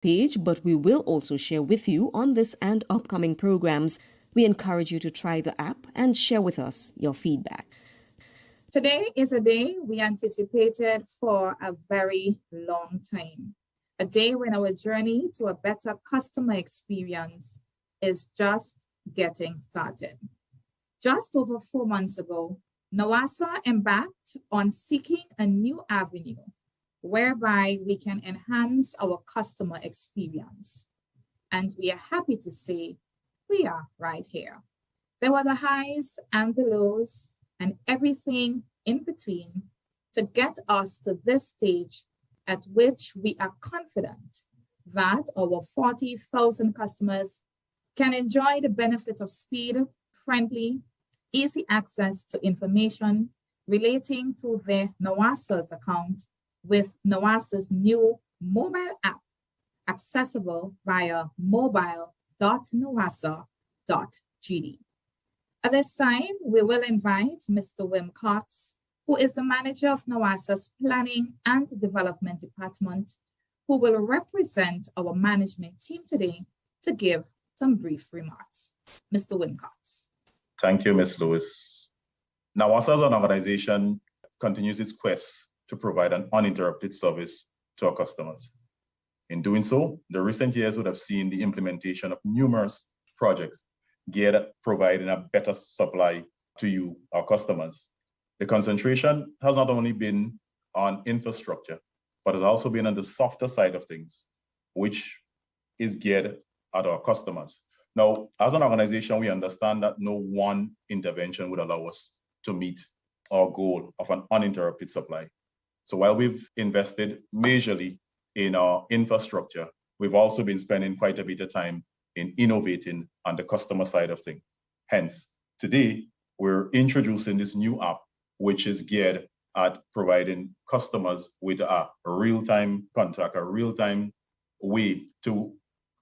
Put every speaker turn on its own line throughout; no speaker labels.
page, but we will also share with you on this and upcoming programs. We encourage you to try the app and share with us your feedback.
Today is a day we anticipated for a very long time. A day when our journey to a better customer experience is just getting started. Just over 4 months ago, NOWASA embarked on seeking a new avenue whereby we can enhance our customer experience. And we are happy to say we are right here. There were the highs and the lows and everything in between to get us to this stage at which we are confident that our 40,000 customers can enjoy the benefit of speed, friendly, easy access to information relating to their NOWASA's account with NOWASA's new mobile app, accessible via mobile.nowasa.gd. At this time, we will invite Mr. Wim Cox, who is the manager of NOWASA's Planning and Development Department, who will represent our management team today to give some brief remarks. Mr. Wim Cox.
Thank you, Ms. Lewis. NOWASA as an organization continues its quest to provide an uninterrupted service to our customers. In doing so, the recent years would have seen the implementation of numerous projects geared at providing a better supply to you, our customers. The concentration has not only been on infrastructure, but has also been on the softer side of things, which is geared at our customers. Now, as an organization, we understand that no one intervention would allow us to meet our goal of an uninterrupted supply. So while we've invested majorly in our infrastructure, we've also been spending quite a bit of time in innovating on the customer side of things. Hence, today, we're introducing this new app, which is geared at providing customers with a real-time contact, a real-time way to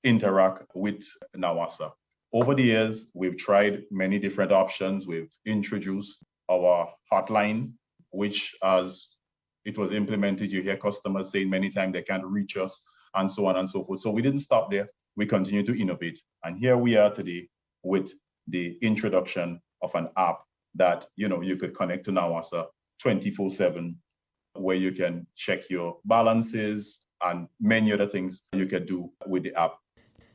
interact with NOWASA. Over the years, we've tried many different options. We've introduced our hotline, which as it was implemented, you hear customers saying many times they can't reach us and so on and so forth. So we didn't stop there. We continue to innovate. And here we are today with the introduction of an app that you could connect to NOWASA 24/7, where you can check your balances and many other things you can do with the app.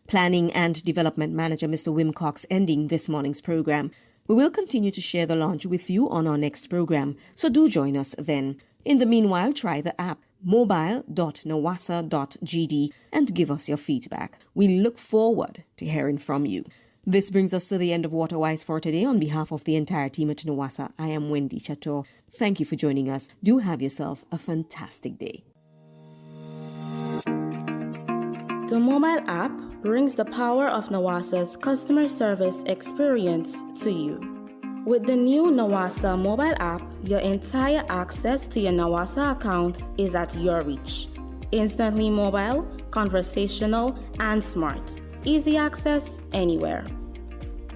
Planning and Development Manager Mr. Wim Cox ending this morning's program. We will continue to share the launch with you on our next program, so do join us then. In the meanwhile, try the app mobile.nowasa.gd and give us your feedback. We look forward to hearing from you. This brings us to the end of Waterwise for today. On behalf of the entire team at NOWASA, I am Wendy Chateau. Thank you for joining us. Do have yourself a fantastic day.
The mobile app brings the power of NOWASA's customer service experience to you. With the new NOWASA mobile app, your entire access to your NOWASA account is at your reach. Instantly mobile, conversational, and smart. Easy access anywhere.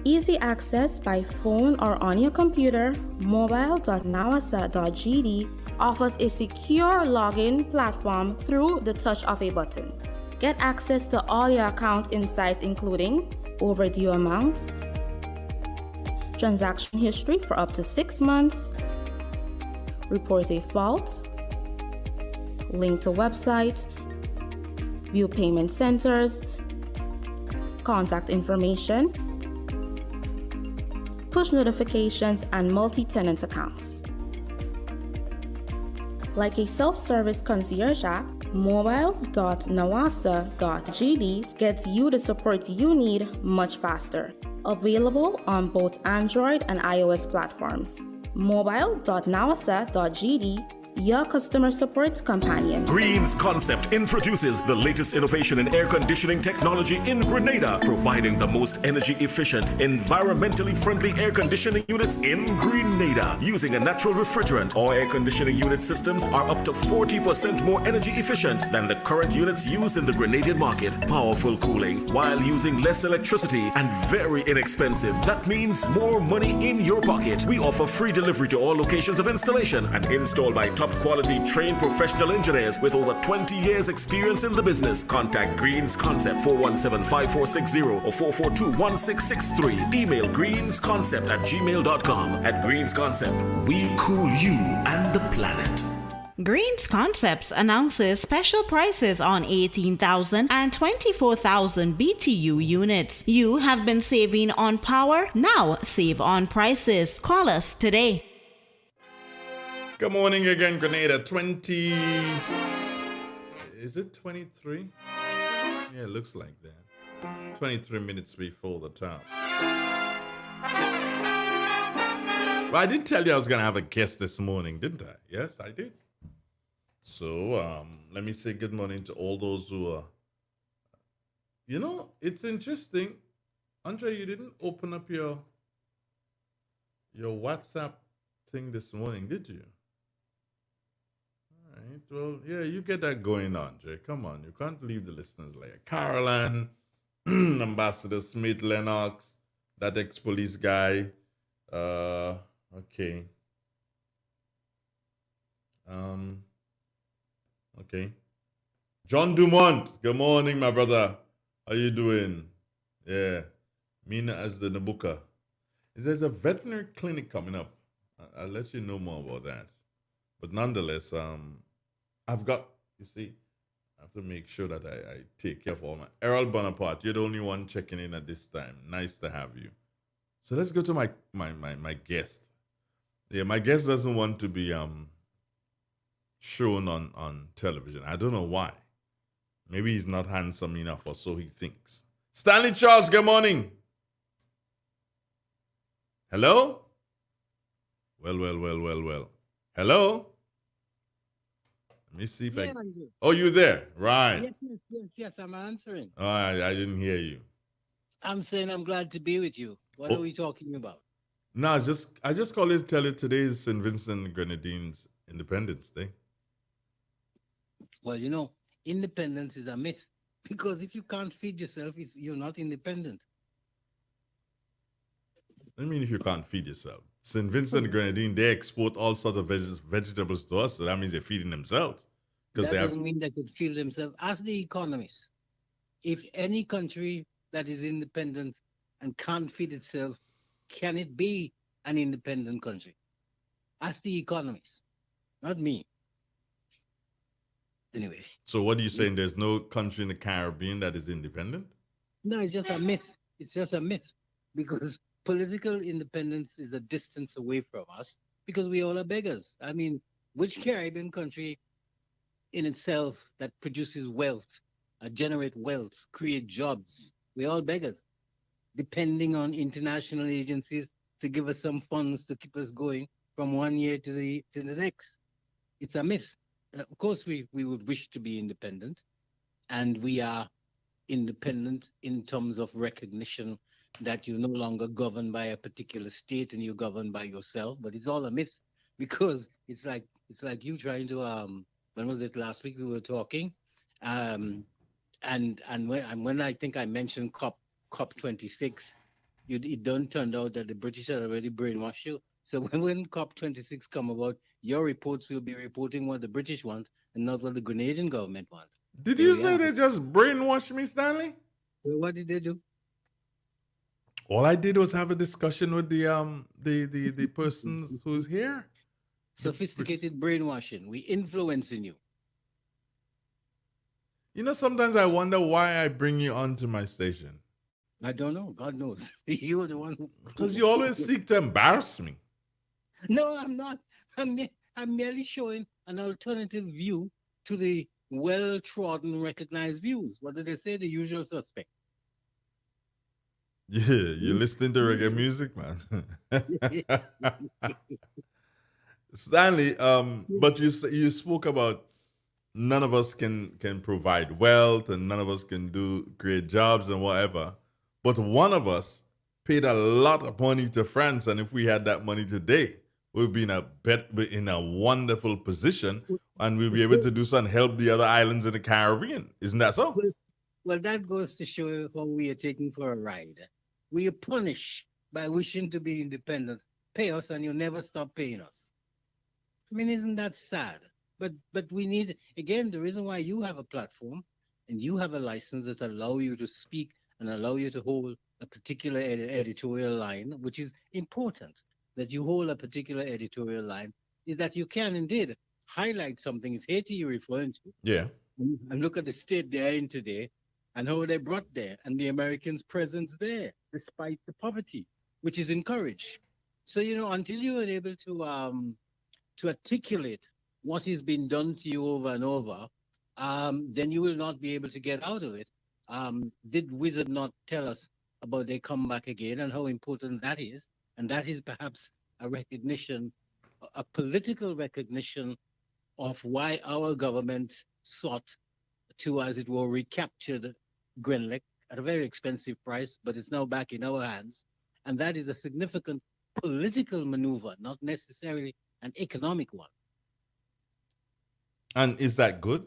Easy access by phone or on your computer, mobile.nowasa.gd offers a secure login platform through the touch of a button. Get access to all your account insights, including overdue amounts, transaction history for up to 6 months, report a fault, link to website, view payment centers, contact information, push notifications, and multi-tenant accounts. Like a self-service concierge app, mobile.nowasa.gd gets you the support you need much faster. Available on both Android and iOS platforms. Mobile.nowasa.gd, your customer support companion.
Green's Concept introduces the latest innovation in air conditioning technology in Grenada, providing the most energy efficient, environmentally friendly air conditioning units in Grenada. Using a natural refrigerant, all air conditioning unit systems are up to 40% more energy efficient than the current units used in the Grenadian market. Powerful cooling while using less electricity and very inexpensive. That means more money in your pocket. We offer free delivery to all locations of installation and installed by top top quality trained professional engineers with over 20 years experience in the business. Contact Greens Concept 417-5460 or 442-1663. Email greensconcept@gmail.com. At Greens Concept, we cool you and the planet.
Greens Concepts announces special prices on 18,000 and 24,000 BTU units. You have been saving on power, now save on prices. Call us today.
Good morning again, Grenada. Is it 23? Yeah, it looks like that. 23 minutes before the top. Well, I did tell you I was going to have a guest this morning, didn't I? Yes, I did. So let me say good morning to all those who are. You know, it's interesting. Andre, you didn't open up your WhatsApp thing this morning, did you? All right. Well, yeah, you get that going, Andre. Come on. You can't leave the listeners like Caroline, Ambassador Smith Lennox, that ex-police guy. Okay. Okay. John Dumont, good morning, my brother. How you doing? Yeah. Mina as the Nabuka. There's a veterinary clinic coming up. I'll let you know more about that. But nonetheless, I've got, you see, I have to make sure that I take care of all my... Errol Bonaparte, you're the only one checking in at this time. Nice to have you. So let's go to my guest. Yeah, my guest doesn't want to be shown on television. I don't know why. Maybe he's not handsome enough, or so he thinks. Stanley Charles, good morning. Hello? Well. Hello? Let me see if I... Oh, you there? Right.
Yes, I'm answering.
Oh, I didn't hear you.
I'm saying I'm glad to be with you. What are we talking about?
No, I just called you to tell you today is St. Vincent and Grenadines Independence Day.
Well, you know, independence is a myth, because if you can't feed yourself, you're not independent.
I mean, if you can't feed yourself. St. Vincent and Grenadines, they export all sorts of vegetables to us, so that means they're feeding themselves.
That doesn't mean they could feed themselves. Ask the economists. If any country that is independent and can't feed itself, can it be an independent country? Ask the economists, not me. Anyway.
So what are you saying? There's no country in the Caribbean that is independent?
No, it's just a myth. It's just a myth, because political independence is a distance away from us, because we all are beggars. I mean, which Caribbean country in itself that produces wealth, generate wealth, create jobs? We're all beggars, depending on international agencies to give us some funds to keep us going from one year to the next. It's a myth. Of course, we would wish to be independent, and we are independent in terms of recognition that you're no longer governed by a particular state and you're governed by yourself. But it's all a myth, because it's like you trying to when was it last week we were talking, and when I think I mentioned COP26, it done turned out that the British had already brainwashed you. So when COP26 come about, your reports will be reporting what the British want and not what the Grenadian government wants.
Did you say they just brainwashed me, Stanley?
Well, what did they do?
All I did was have a discussion with the person who's here.
Sophisticated brainwashing. We influencing you.
You know, sometimes I wonder why I bring you onto my station.
I don't know. God knows. You're the one who...
Because you always seek to embarrass me.
No, I'm not. I'm merely showing an alternative view to the well-trodden, recognized views. What do they say? The usual suspect.
Yeah, you're listening to reggae music, man. Stanley, but you spoke about none of us can provide wealth and none of us can do great jobs and whatever. But one of us paid a lot of money to France, and if we had that money today, we'd be in a wonderful position, and we'll be able to do so and help the other islands in the Caribbean. Isn't that so?
Well, that goes to show how we are taking for a ride. We are punished by wishing to be independent. Pay us, and you'll never stop paying us. I mean, isn't that sad? But we need, again, the reason why you have a platform and you have a license that allow you to speak and allow you to hold a particular editorial line, which is important that you hold a particular editorial line, is that you can indeed highlight something. It's Haiti you're referring to,
Yeah.
and look at the state they're in today and how they brought there and the Americans' presence there, despite the poverty, which is encouraged. So, until you are able to articulate what is being done to you over and over, then you will not be able to get out of it. Did Wizard not tell us about they come back again and how important that is? And that is perhaps a recognition, a political recognition of why our government sought to, as it were, recapture the Grenlec at a very expensive price, but it's now back in our hands. And that is a significant political maneuver, not necessarily an economic one.
And is that good?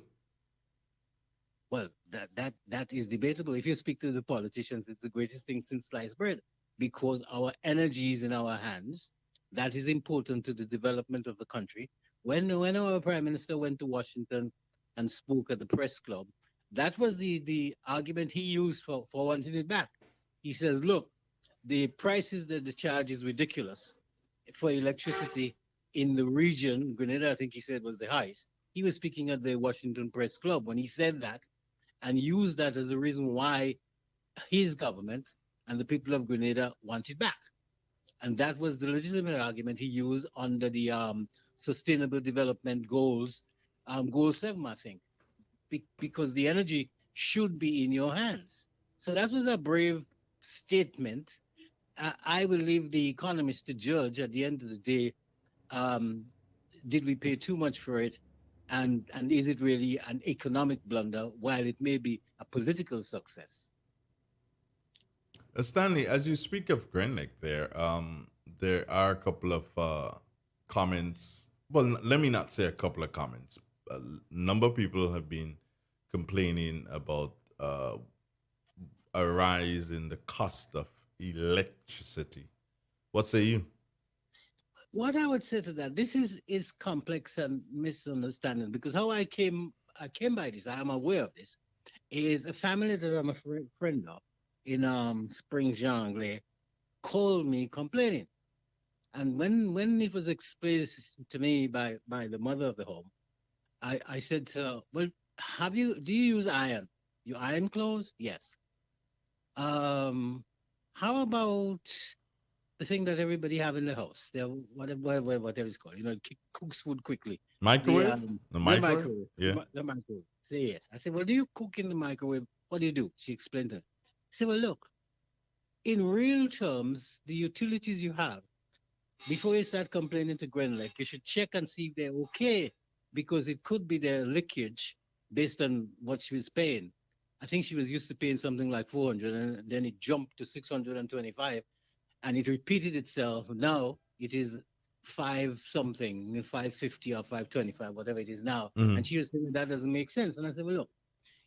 Well, that is debatable. If you speak to the politicians, it's the greatest thing since sliced bread because our energy is in our hands. That is important to the development of the country. When our prime minister went to Washington and spoke at the press club, that was the argument he used for wanting it back. He says, look, the prices that the charge is ridiculous for electricity in the region. Grenada, I think he said, was the highest. He was speaking at the Washington Press Club when he said that and used that as a reason why his government and the people of Grenada want it back. And that was the legitimate argument he used under the Sustainable Development Goals, Goal 7, I think, because the energy should be in your hands. So that was a brave statement. I will leave the economists to judge at the end of the day, did we pay too much for it? And is it really an economic blunder while it may be a political success?
Stanley, as you speak of Grenlec there are a couple of comments. Well, let me not say a couple of comments. A number of people have been complaining about a rise in the cost of electricity. What say you?
What I would say to that, this is complex and misunderstanding because how I came by this, I am aware of this, is a family that I'm a friend of in Spring Jonglei called me complaining. And when it was explained to me by the mother of the home, I said to her, well, do you use iron? You iron clothes? Yes. How about the thing that everybody have in the house? Whatever it's called, cooks food quickly.
Microwave? The microwave? Yeah.
The microwave. Say yes. I said, well, do you cook in the microwave? What do you do? She explained to me. I said, well, look, in real terms, the utilities you have, before you start complaining to Grenlec, you should check and see if they're okay, because it could be their leakage based on what she was paying. I think she was used to paying something like 400, and then it jumped to 625, and it repeated itself. Now it is 5-something, 550 or 525, whatever it is now.
Mhm.
And she was saying that doesn't make sense. And I said, well, look,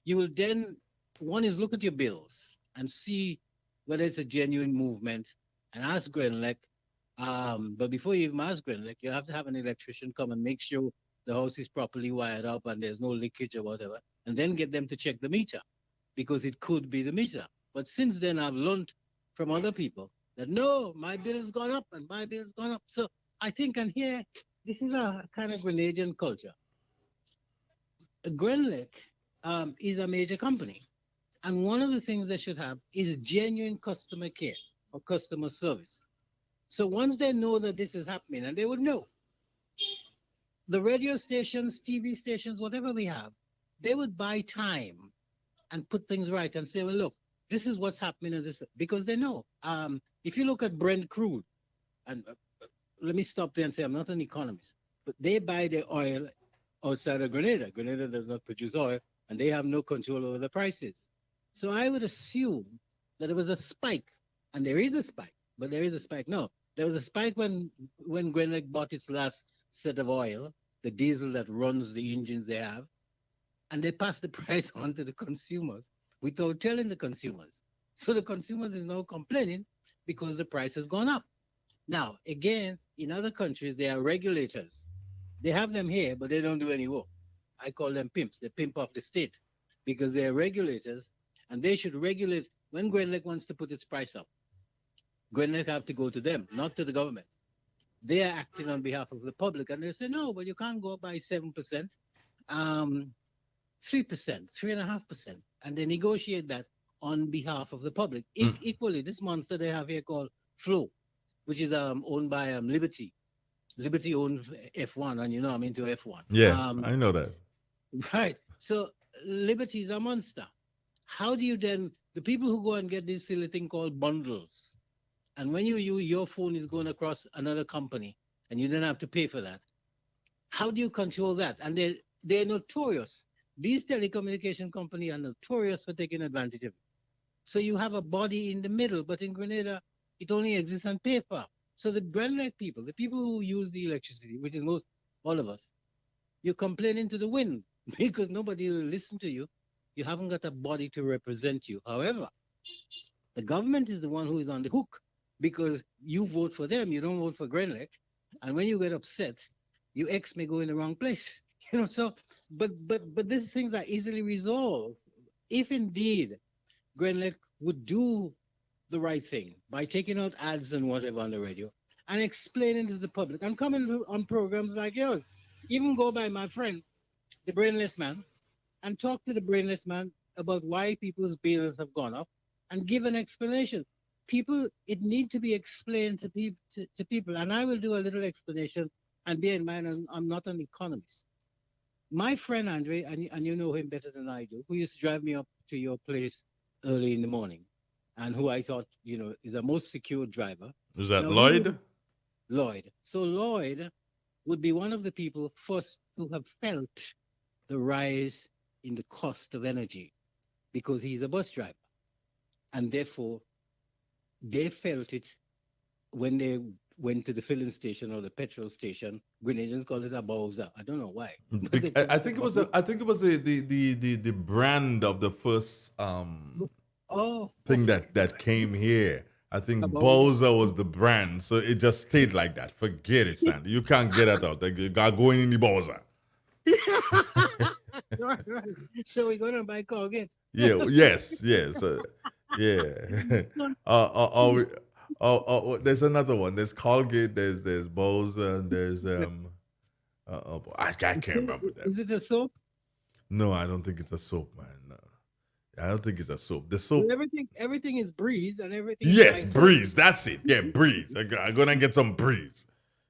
you will then, one is look at your bills and see whether it's a genuine movement and ask Grenlec. But before you even ask Grenlec, you have to have an electrician come and make sure the house is properly wired up and there's no leakage or whatever, and then get them to check the meter, because it could be the meter. But since then, I've learned from other people that no, my bill's gone up and my bill's gone up. So I think, and here, this is a kind of Grenadian culture. Grenlec is a major company. And one of the things they should have is genuine customer care or customer service. So once they know that this is happening, and they would know, the radio stations, TV stations, whatever we have, they would buy time and put things right and say, well, look, this is what's happening in this, because they know. If you look at Brent crude, and let me stop there and say I'm not an economist, but they buy their oil outside of Grenada. Grenada does not produce oil, and they have no control over the prices. So I would assume that there was a spike, and there is a spike, but there is a spike. No, there was a spike when Grenlec bought its last set of oil, the diesel that runs the engines they have, and they passed the price on to the consumers without telling the consumers. So the consumers is now complaining because the price has gone up. Now, again, in other countries, there are regulators They have them here, but they don't do any work. I call them pimps. They pimp off the state because they're regulators and they should regulate. When Grenlec wants to put its price up, Grenlec have to go to them, not to the government. They are acting on behalf of the public and they say, no, but you can't go by 7%, 3%, 3.5%. And they negotiate that on behalf of the public. Equally, this monster they have here called Flow, which is owned by Liberty. Liberty owns F1, and you know I'm into F1.
Yeah, I know that.
Right. So Liberty is a monster. How do you then, the people who go and get this silly thing called bundles, and when your phone is going across another company and you don't have to pay for that, how do you control that? And they're notorious. These telecommunication companies are notorious for taking advantage of it. So you have a body in the middle, but in Grenada, it only exists on paper. So the Grenlec people, the people who use the electricity, which is most all of us, you're complaining to the wind because nobody will listen to you. You haven't got a body to represent you. However, the government is the one who is on the hook because you vote for them, you don't vote for Grenlec. And when you get upset, your ex may go in the wrong place. You know, so but these things are easily resolved if indeed Grenlec would do the right thing by taking out ads and whatever on the radio and explaining to the public and coming on programs like yours. Even go by my friend, the brainless man, and talk to the brainless man about why people's bills have gone up and give an explanation. People, it needs to be explained to people. And I will do a little explanation. And bear in mind, I'm not an economist. My friend Andre, and you know him better than I do, who used to drive me up to your place early in the morning, and who I thought, you know, is the most secure driver.
Is that Lloyd?
Lloyd. So Lloyd would be one of the people first who have felt the rise in the cost of energy because he's a bus driver. And therefore, they felt it when they went to the filling station or the petrol station. Grenadians call it a bowser. I don't know why.
I think it was the brand of the first thing that came here. I think Bowser was the brand, so it just stayed like that. Forget it, Sandy. You can't get it out. Like, you got going in the Bowser.
Right. So we're gonna buy Colgate.
Yeah. Yes. Yeah. There's another one. There's Colgate. There's Bowser, and there's I can't remember that.
Is it a soap?
No, I don't think it's a soap, man. No. I don't think it's a soap. The soap.
Well, everything is Breeze and everything.
Yes, Breeze. That's it. Yeah, Breeze. I'm gonna get some Breeze.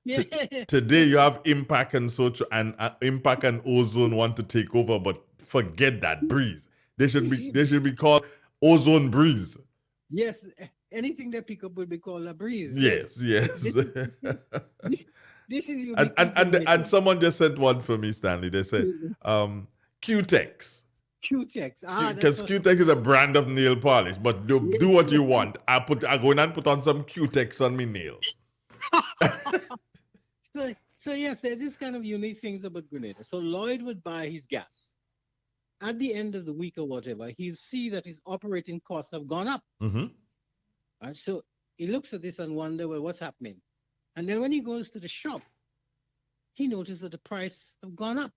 Yeah.
Today you have Impact and Social and Impact and Ozone want to take over, but forget that Breeze. They should be called Ozone Breeze.
Yes, anything they pick up will be called a Breeze.
Yes.
This is unique.
And someone just sent one for me, Stanley. They said Q-Tex.
Q-Tex.
Because Q-Tex is a brand of nail polish, but do what you want. I go in and put on some Q-Tex on my nails.
So yes, there's this kind of unique things about Grenada. So Lloyd would buy his gas. At the end of the week or whatever, he'll see that his operating costs have gone up.
Mm-hmm.
Right? So he looks at this and wonder, well, what's happening? And then when he goes to the shop, he notices that the price have gone up.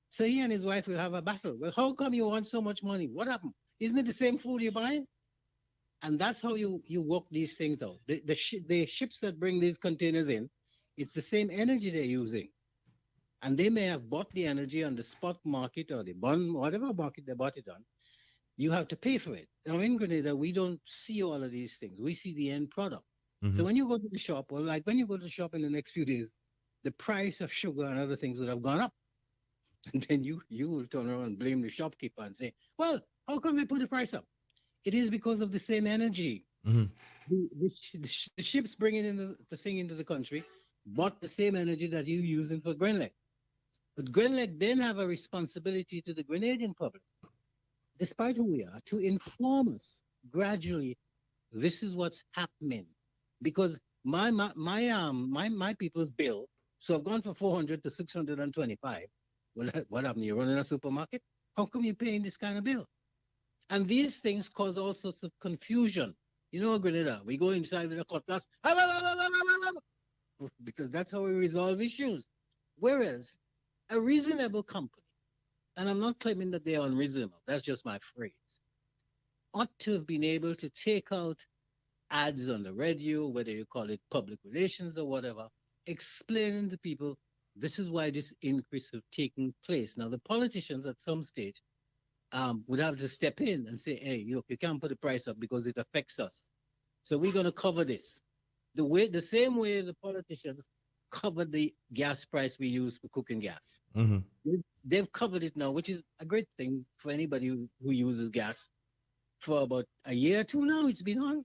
So he and his wife will have a battle. Well, how come you want so much money? What happened? Isn't it the same food you're buying? And that's how you work these things out. The ships that bring these containers in, it's the same energy they're using. And they may have bought the energy on the spot market or the bond, whatever market they bought it on. You have to pay for it. Now in Grenada, we don't see all of these things. We see the end product. Mm-hmm. So when you go to the shop, or like when you go to the shop in the next few days, the price of sugar and other things would have gone up. And then you will turn around and blame the shopkeeper and say, well, how come they put the price up? It is because of the same energy. Mm-hmm. The ships bringing in the thing into the country bought the same energy that you're using for Grenlec. But Grenlec then have a responsibility to the Grenadian public, despite who we are, to inform us gradually, this is what's happening. Because my people's bill, so I've gone from 400 to 625. Well, what happened? You're running a supermarket? How come you're paying this kind of bill? And these things cause all sorts of confusion. You know, Grenada, we go inside with a cutlass, because that's how we resolve issues. Whereas a reasonable company, and I'm not claiming that they are unreasonable, that's just my phrase, ought to have been able to take out ads on the radio, whether you call it public relations or whatever, explaining to people this is why this increase is taking place. Now, the politicians at some stage would have to step in and say, hey, look, you can't put the price up because it affects us. So we're going to cover this. The same way the politicians covered the gas price we use for cooking gas. They've covered it now, which is a great thing for anybody who uses gas. For about a year or two now, it's been on.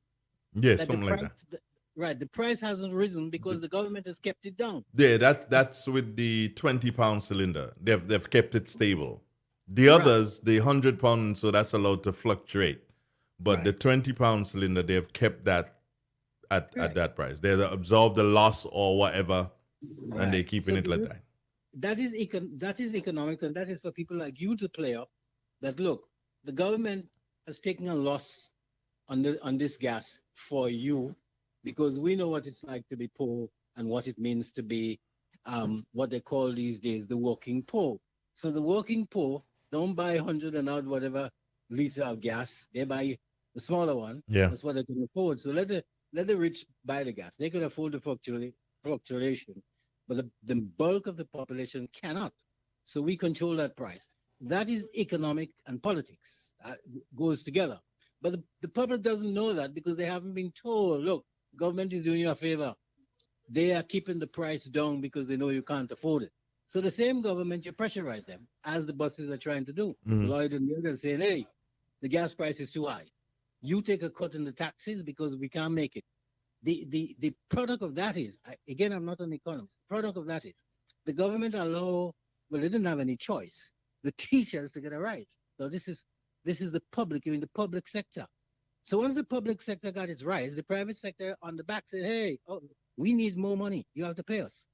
Yes, something like that.
Right, the price hasn't risen because the government has kept it down.
Yeah, that's with the 20-pound cylinder. They've kept it stable. The others, the 100-pound, so that's allowed to fluctuate. But the 20-pound cylinder, they've kept that at that price. They absorb the loss or whatever, and they're keeping it like that.
That is economics, and that is for people like you to play up. That look, the government has taken a loss on this gas for you, because we know what it's like to be poor and what it means to be what they call these days the working poor. So the working poor don't buy 100 and odd whatever liter of gas. They buy the smaller one.
Yeah.
That's what they can afford. So let the rich buy the gas. They can afford the fluctuation, but the bulk of the population cannot. So we control that price. That is economic and politics. That goes together. But the public doesn't know that because they haven't been told, look, government is doing you a favor. They are keeping the price down because they know you can't afford it. So the same government, you pressurize them, as the buses are trying to do. Lloyd and the others saying, hey, the gas price is too high. You take a cut in the taxes because we can't make it. The product of that is, again, I'm not an economist, the product of that is, the government they didn't have any choice. The teachers to get a right. So this is the public, you're in the public sector. So once the public sector got its rise, the private sector on the back said, hey, we need more money. You have to pay us.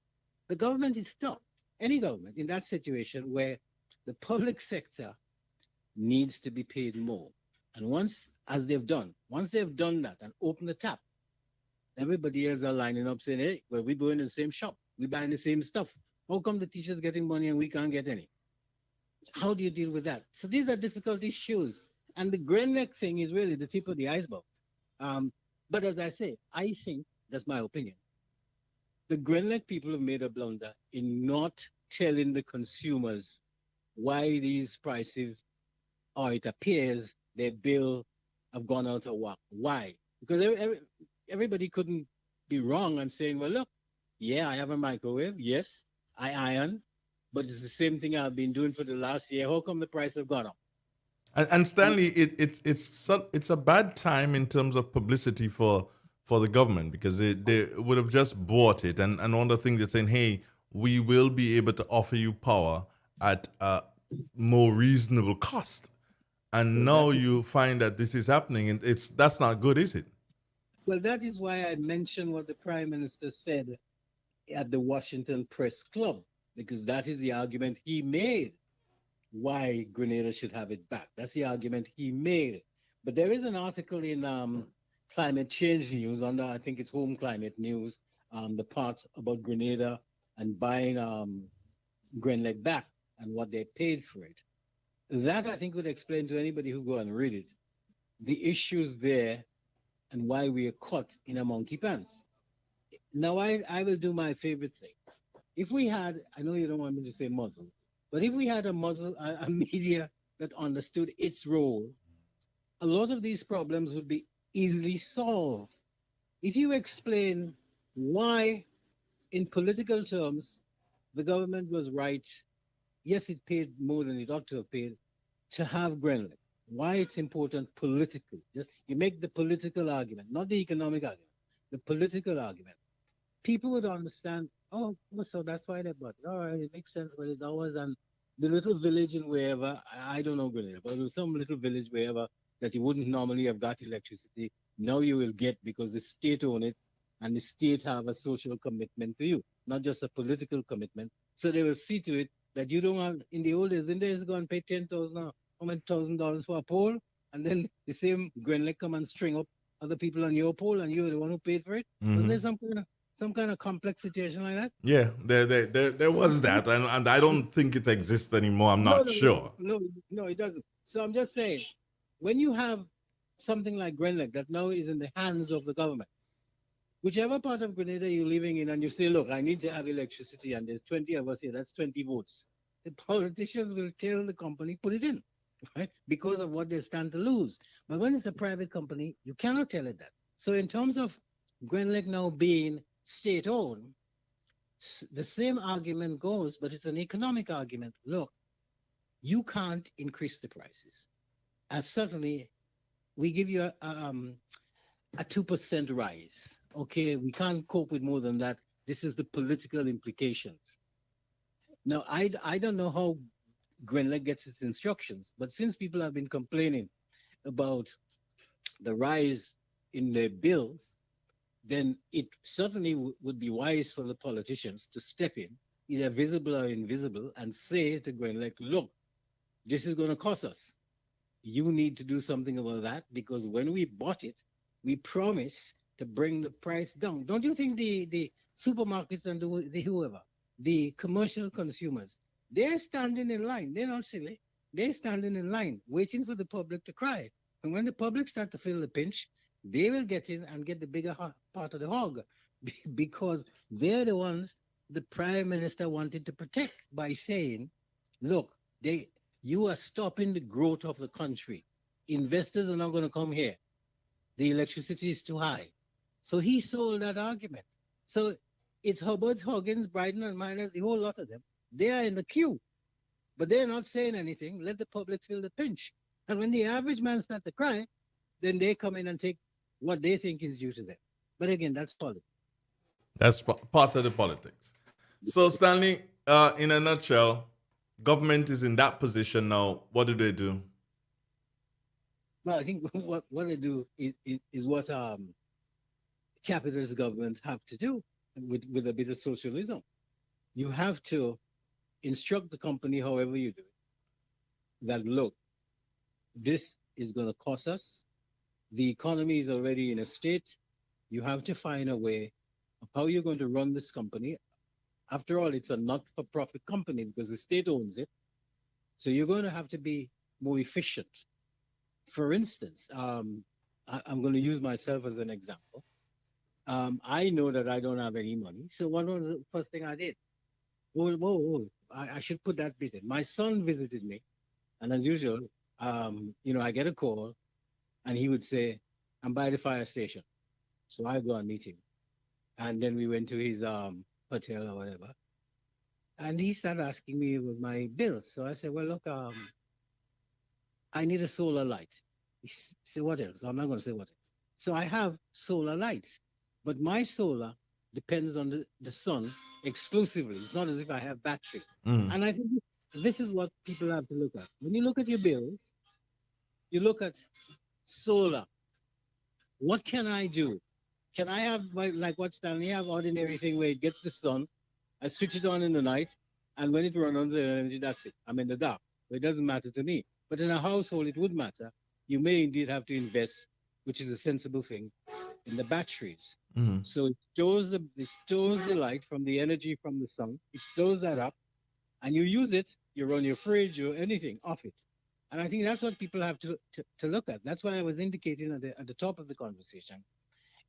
The government is stuck. Any government in that situation where the public sector needs to be paid more. And once they've done that and opened the tap, everybody else are lining up saying, hey, well, we go in the same shop. We buying the same stuff. How come the teacher's getting money and we can't get any? How do you deal with that? So these are difficult issues. And the grain neck thing is really the tip of the iceberg. But as I say, I think, that's my opinion, the grain neck people have made a blunder in not telling the consumers why these prices, or it appears their bill have gone out of whack. Why? Because everybody couldn't be wrong and saying, well, look, yeah, I have a microwave. Yes, I iron. But it's the same thing I've been doing for the last year. How come the price have gone up?
And Stanley, it's a bad time in terms of publicity for the government, because they would have just bought it. And one of the things they're saying, hey, we will be able to offer you power at a more reasonable cost. And now you find that this is happening, and that's not good, is it?
Well, that is why I mentioned what the Prime Minister said at the Washington Press Club, because that is the argument he made why Grenada should have it back. That's the argument he made. But there is an article in Climate Change News, under, I think it's Home Climate News, the part about Grenada and buying Grenleg back and what they paid for it. That, I think, would explain to anybody who go and read it the issues there and why we are caught in a monkey pants. Now, I will do my favorite thing. If we had, I know you don't want me to say muzzle, but if we had a media that understood its role, a lot of these problems would be easily solved. If you explain why, in political terms, the government was right, yes, it paid more than it ought to have paid to have Grenland, why it's important politically. Just you make the political argument, not the economic argument, the political argument. People would understand, oh, so that's why they bought it. All right, it makes sense, but it's always on the little village in wherever, I don't know Grenada, but it was some little village wherever that you wouldn't normally have got electricity. Now you will get because the state own it and the state have a social commitment to you, not just a political commitment. So they will see to it that you don't have, in the old days, then they just go and pay $10,000 for a pole, and then the same Grenlec come and string up other people on your pole, and you're the one who paid for it. So there's some some kind of complex situation like that?
Yeah, there was that, and I don't think it exists anymore. I'm not sure.
No, it doesn't. So I'm just saying, when you have something like Grenlec that now is in the hands of the government, whichever part of Grenada you're living in, and you say, look, I need to have electricity, and there's 20 of us here, that's 20 votes. The politicians will tell the company, put it in, right? Because of what they stand to lose. But when it's a private company, you cannot tell it that. So in terms of Grenlec now being state-owned, the same argument goes, but it's an economic argument. Look, you can't increase the prices. And certainly, we give you a 2% rise. Okay, we can't cope with more than that. This is the political implications. Now, I don't know how Grenlec gets its instructions, but since people have been complaining about the rise in their bills, then it certainly would be wise for the politicians to step in, either visible or invisible, and say to Grenlec, look, this is going to cost us. You need to do something about that, because when we bought it, we promised to bring the price down. Don't you think the supermarkets and the whoever, the commercial consumers, they're standing in line. They're not silly. They're standing in line, waiting for the public to cry. And when the public start to feel the pinch, they will get in and get the bigger part of the hog, because they're the ones the prime minister wanted to protect by saying, look, you are stopping the growth of the country. Investors are not going to come here. The electricity is too high. So he sold that argument. So it's Hubbard's, Huggins, Bryden, and Miners, the whole lot of them. They are in the queue, but they're not saying anything. Let the public feel the pinch. And when the average man starts to cry, then they come in and take what they think is due to them. But again, that's politics.
That's part of the politics. So, Stanley, in a nutshell, government is in that position now. What do they do?
Well, I think what they do is what capitalist governments have to do with a bit of socialism. You have to instruct the company, however you do it, that look, this is going to cost us. The economy is already in a state. You have to find a way of how you're going to run this company. After all, it's a not-for-profit company because the state owns it. So you're going to have to be more efficient. For instance, I'm going to use myself as an example. I know that I don't have any money. So what was the first thing I did? I should put that bit in. My son visited me. And as usual, I get a call and he would say, I'm by the fire station. So I go and meet him. And then we went to his hotel or whatever. And he started asking me about my bills. So I said, well, look, I need a solar light. He said, what else? I'm not going to say what else. So I have solar lights, but my solar depends on the sun exclusively. It's not as if I have batteries. And I think this is what people have to look at. When you look at your bills, you look at solar. What can I do? Can I have, like what Stanley have, ordinary thing where it gets the sun, I switch it on in the night, and when it runs on the energy, that's it. I'm in the dark. But it doesn't matter to me. But in a household, it would matter. You may indeed have to invest, which is a sensible thing, in the batteries. So it stores the light from the energy from the sun. It stores that up, and you use it. You run your fridge or anything off it. And I think that's what people have to look at. That's why I was indicating at the top of the conversation,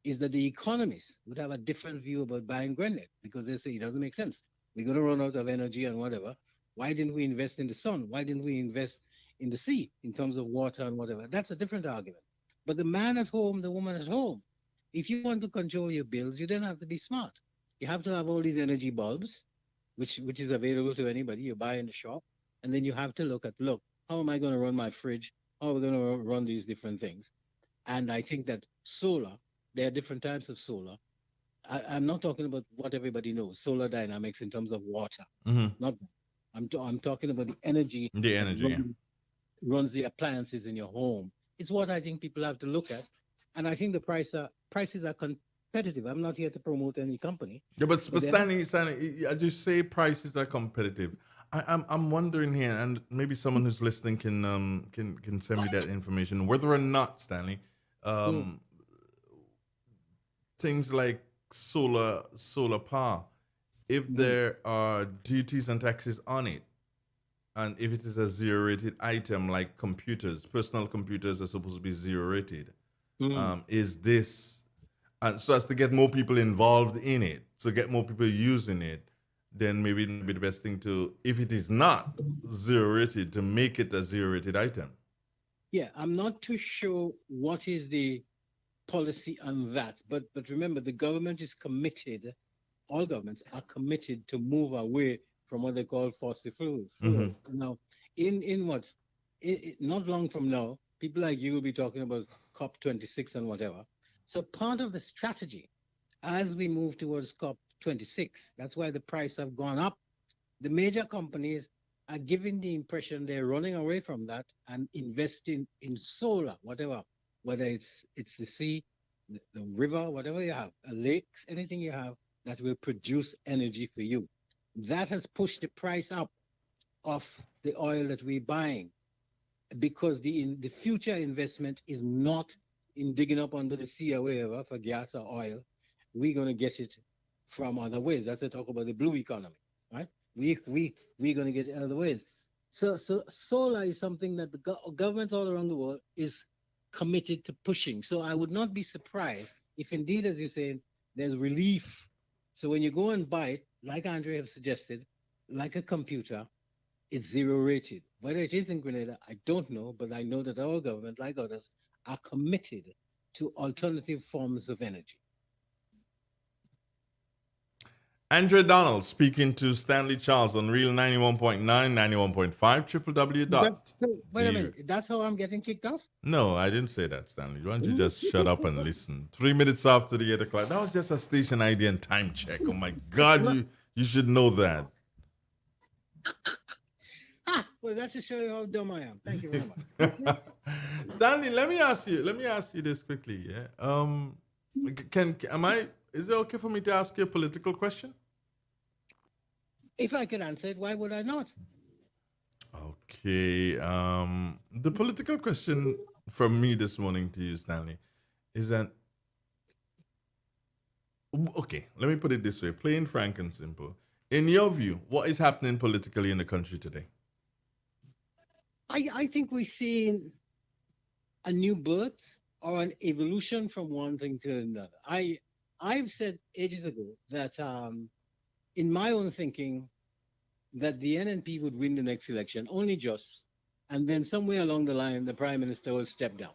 is that the economists would have a different view about buying Grenlec, because they say it doesn't make sense. We're going to run out of energy and whatever. Why didn't we invest in the sun? Why didn't we invest in the sea in terms of water and whatever? That's a different argument. But the man at home, the woman at home, if you want to control your bills, you don't have to be smart. You have to have all these energy bulbs, which is available to anybody. You buy in the shop. And then you have to look, how am I going to run my fridge? How are we going to run these different things? And I think that solar, there are different types of solar. I'm not talking about what everybody knows, solar dynamics in terms of water. Not. I'm talking about the energy.
The energy.
Runs the appliances in your home. It's what I think people have to look at. And I think the prices are competitive. I'm not here to promote any company.
Yeah, but Stanley, as you say, prices are competitive. I'm wondering here, and maybe someone who's listening can send me that information, whether or not, Stanley, things like solar power, if there are duties and taxes on it, and if it is a zero rated item like computers, personal computers are supposed to be zero rated. Is this, and so as to get more people involved in it, so get more people using it, then maybe it would be the best thing to, if it is not zero rated, to make it a zero rated item.
Yeah, I'm not too sure what is the policy on that, but remember, the government is committed. All governments are committed to move away from what they call fossil fuels. Now, not long from now, people like you will be talking about COP26 and whatever. So part of the strategy as we move towards COP26, that's why the price have gone up. The major companies are giving the impression they're running away from that and investing in solar, whatever, whether it's the sea, the river, whatever you have, a lake, anything you have that will produce energy for you. That has pushed the price up of the oil that we're buying, because the future investment is not in digging up under the sea or wherever for gas or oil. We're going to get it from other ways. That's the talk about the blue economy, right? We're going to get it other ways. So solar is something that the governments all around the world is committed to pushing. So I would not be surprised if indeed, as you say, there's relief. So when you go and buy it, like Andre have suggested, like a computer, it's zero rated. Whether it is in Grenada, I don't know, but I know that our government, like others, are committed to alternative forms of energy.
Andre Donald speaking to Stanley Charles on Real 91.9, 91.5, www.
Wait a minute, that's how I'm getting kicked off?
No, I didn't say that, Stanley. Why don't you just shut up and listen? 3 minutes after the 8 o'clock. That was just a station ID and time check. Oh my God, you should know that.
Well, that's to show you how dumb I am. Thank you very much.
Stanley, let me ask you this quickly. Yeah. Is it okay for me to ask you a political question?
If I could answer it, why would I not?
Okay. The political question from me this morning to you, Stanley, is that, okay, let me put it this way, plain, frank, and simple. In your view, what is happening politically in the country today?
I think we're seeing a new birth or an evolution from one thing to another. I've said ages ago that in my own thinking that the NNP would win the next election, only just, and then somewhere along the line, the Prime Minister will step down.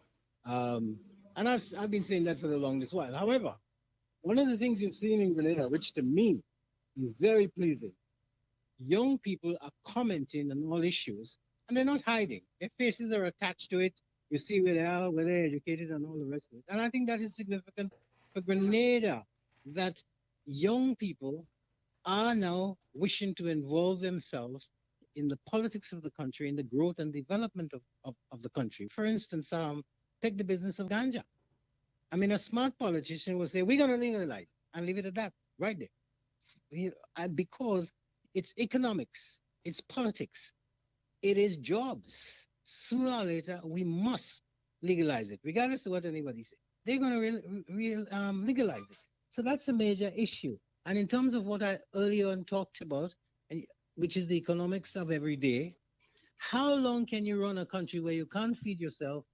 And I've been saying that for the longest while. However, one of the things you've seen in Grenada, which to me is very pleasing, young people are commenting on all issues, and they're not hiding. Their faces are attached to it. You see where they are, where they're educated, and all the rest of it. And I think that is significant for Grenada, that young people are now wishing to involve themselves in the politics of the country, in the growth and development of the country. For instance, take the business of ganja. I mean, a smart politician will say, we're going to legalize, and leave it at that, right there. Because it's economics, it's politics, it is jobs. Sooner or later, we must legalize it, regardless of what anybody says. They're going to legalize it. So that's a major issue. And in terms of what I earlier on talked about, which is the economics of every day, how long can you run a country where you can't feed yourself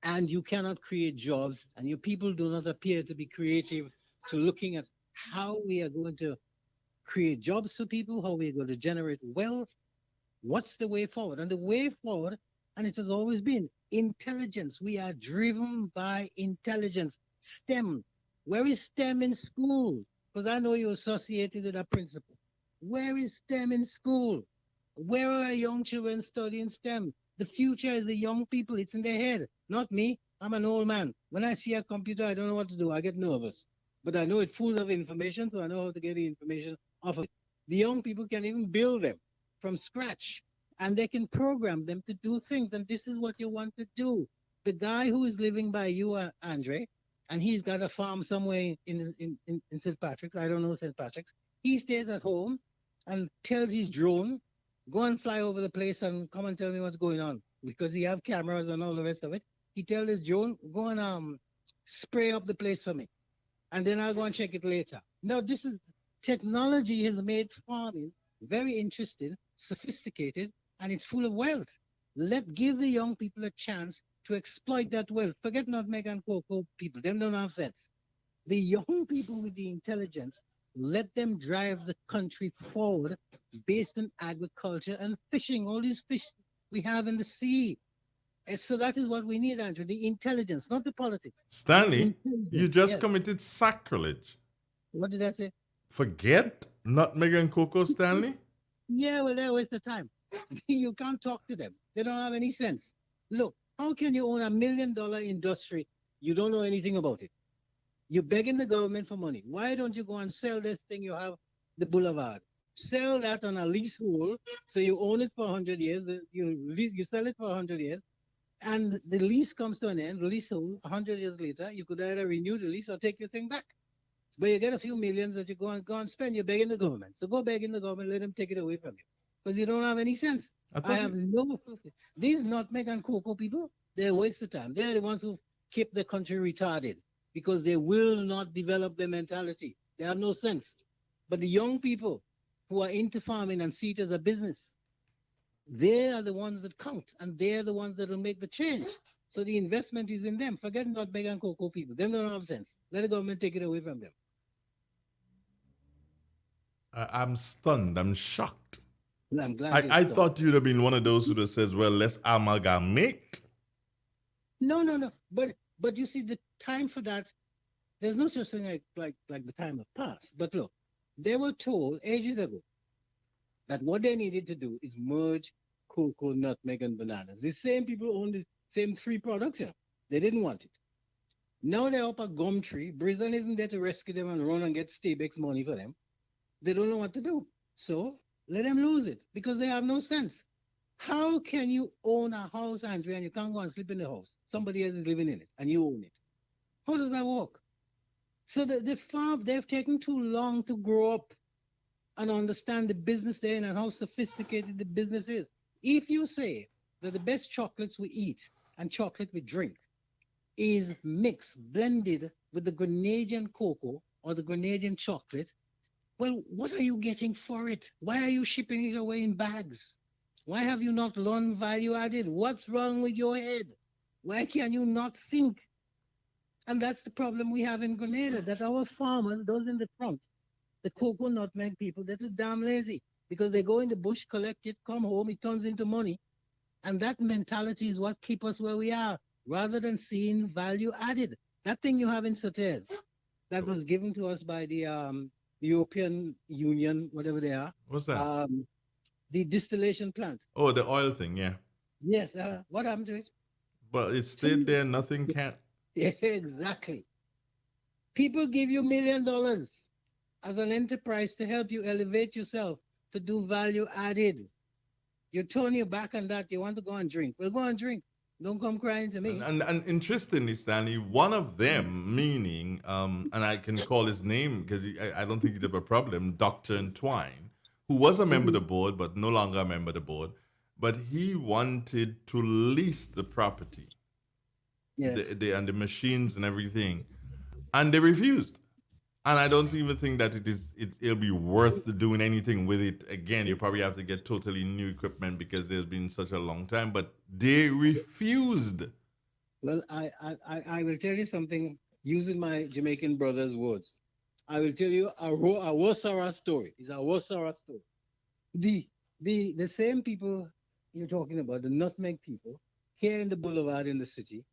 and you cannot create jobs, and your people do not appear to be creative to looking at how we are going to create jobs for people, how we are going to generate wealth? What's the way forward? And the way forward, and it has always been, intelligence. We are driven by intelligence. STEM. Where is STEM in school? Because I know you're associated with that principle. Where is STEM in school? Where are young children studying STEM? The future is the young people. It's in their head, not me. I'm an old man. When I see a computer, I don't know what to do. I get nervous. But I know it's full of information, so I know how to get the information off of it. The young people can even build them from scratch, and they can program them to do things. And this is what you want to do. The guy who is living by you, Andre, and he's got a farm somewhere in St. Patrick's. I don't know St. Patrick's. He stays at home and tells his drone, go and fly over the place and come and tell me what's going on. Because he have cameras and all the rest of it. He tells his drone, go and spray up the place for me. and then I'll go and check it later. No, this is technology has made farming very interesting, sophisticated, and it's full of wealth. Give the young people a chance to exploit that wealth. Forget nutmeg and cocoa people, them don't have sense. The young people with the intelligence, let them drive the country forward based on agriculture and fishing, all these fish we have in the sea. And so that is what we need, Andrew, the intelligence, not the politics.
Stanley, you just committed sacrilege.
What did I say?
Forget nutmeg and cocoa, Stanley?
Yeah, well, they waste the time. You can't talk to them. They don't have any sense. Look, how can you own $1 million industry? You don't know anything about it. You're begging the government for money. Why don't you go and sell this thing you have, the boulevard? Sell that on a leasehold, so you own it for 100 years. You sell it for 100 years, and the lease comes to an end, the leasehold, 100 years later, you could either renew the lease or take your thing back. But you get a few millions that you go and spend, you're begging the government. So go begging the government, let them take it away from you. Because you don't have any sense. I have no... These nutmeg and cocoa people, they're a waste of time. They're the ones who keep the country retarded because they will not develop their mentality. They have no sense. But the young people who are into farming and see it as a business, they are the ones that count, and they're the ones that will make the change. So the investment is in them. Forget nutmeg and cocoa people. They don't have sense. Let the government take it away from them.
I'm stunned. I'm shocked.
Well, I'm glad
I thought you'd have been one of those who says, well, let's amalgamate.
No. But you see, the time for that, there's no such thing like the time of past. But look, they were told ages ago that what they needed to do is merge cocoa, nutmeg, and bananas. The same people own the same three products here. They didn't want it. Now they're up a gum tree. Brisbane isn't there to rescue them and run and get Stabex money for them. They don't know what to do. So let them lose it because they have no sense. How can you own a house, Andrea, and you can't go and sleep in the house? Somebody else is living in it and you own it. How does that work? So the farm, they've taken too long to grow up and understand the business they're in and how sophisticated the business is. If you say that the best chocolates we eat and chocolate we drink is mixed, blended with the Grenadian cocoa or the Grenadian chocolate, well, what are you getting for it? Why are you shipping it away in bags? Why have you not learned value added? What's wrong with your head? Why can you not think? And that's the problem we have in Grenada, that our farmers, those in the front, the cocoa nutmeg people, they're too damn lazy because they go in the bush, collect it, come home, it turns into money. And that mentality is what keeps us where we are, rather than seeing value added. That thing you have in Sotez, that was given to us by the European Union, whatever they are.
What's that?
The distillation plant.
Oh, the oil thing, yeah.
Yes. What happened to it?
But it stayed there, nothing can't.
Yeah, exactly. People give you $1 million as an enterprise to help you elevate yourself, to do value added. You turn your back on that. You want to go and drink. Well, go and drink. Don't come crying to me.
And interestingly, Stanley, one of them, meaning, and I can call his name because I don't think he'd have a problem, Dr. Entwine, who was a member of the board, but no longer a member of the board, but he wanted to lease the property,
yes.
And the machines and everything, and they refused. And I don't even think that it'll be worth doing anything with it. Again, you probably have to get totally new equipment because there's been such a long time, but they refused.
Well, I will tell you something using my Jamaican brother's words. I will tell you a Wosara story. It's a Wosara story. The same people you're talking about, the nutmeg people, here in the boulevard in the city,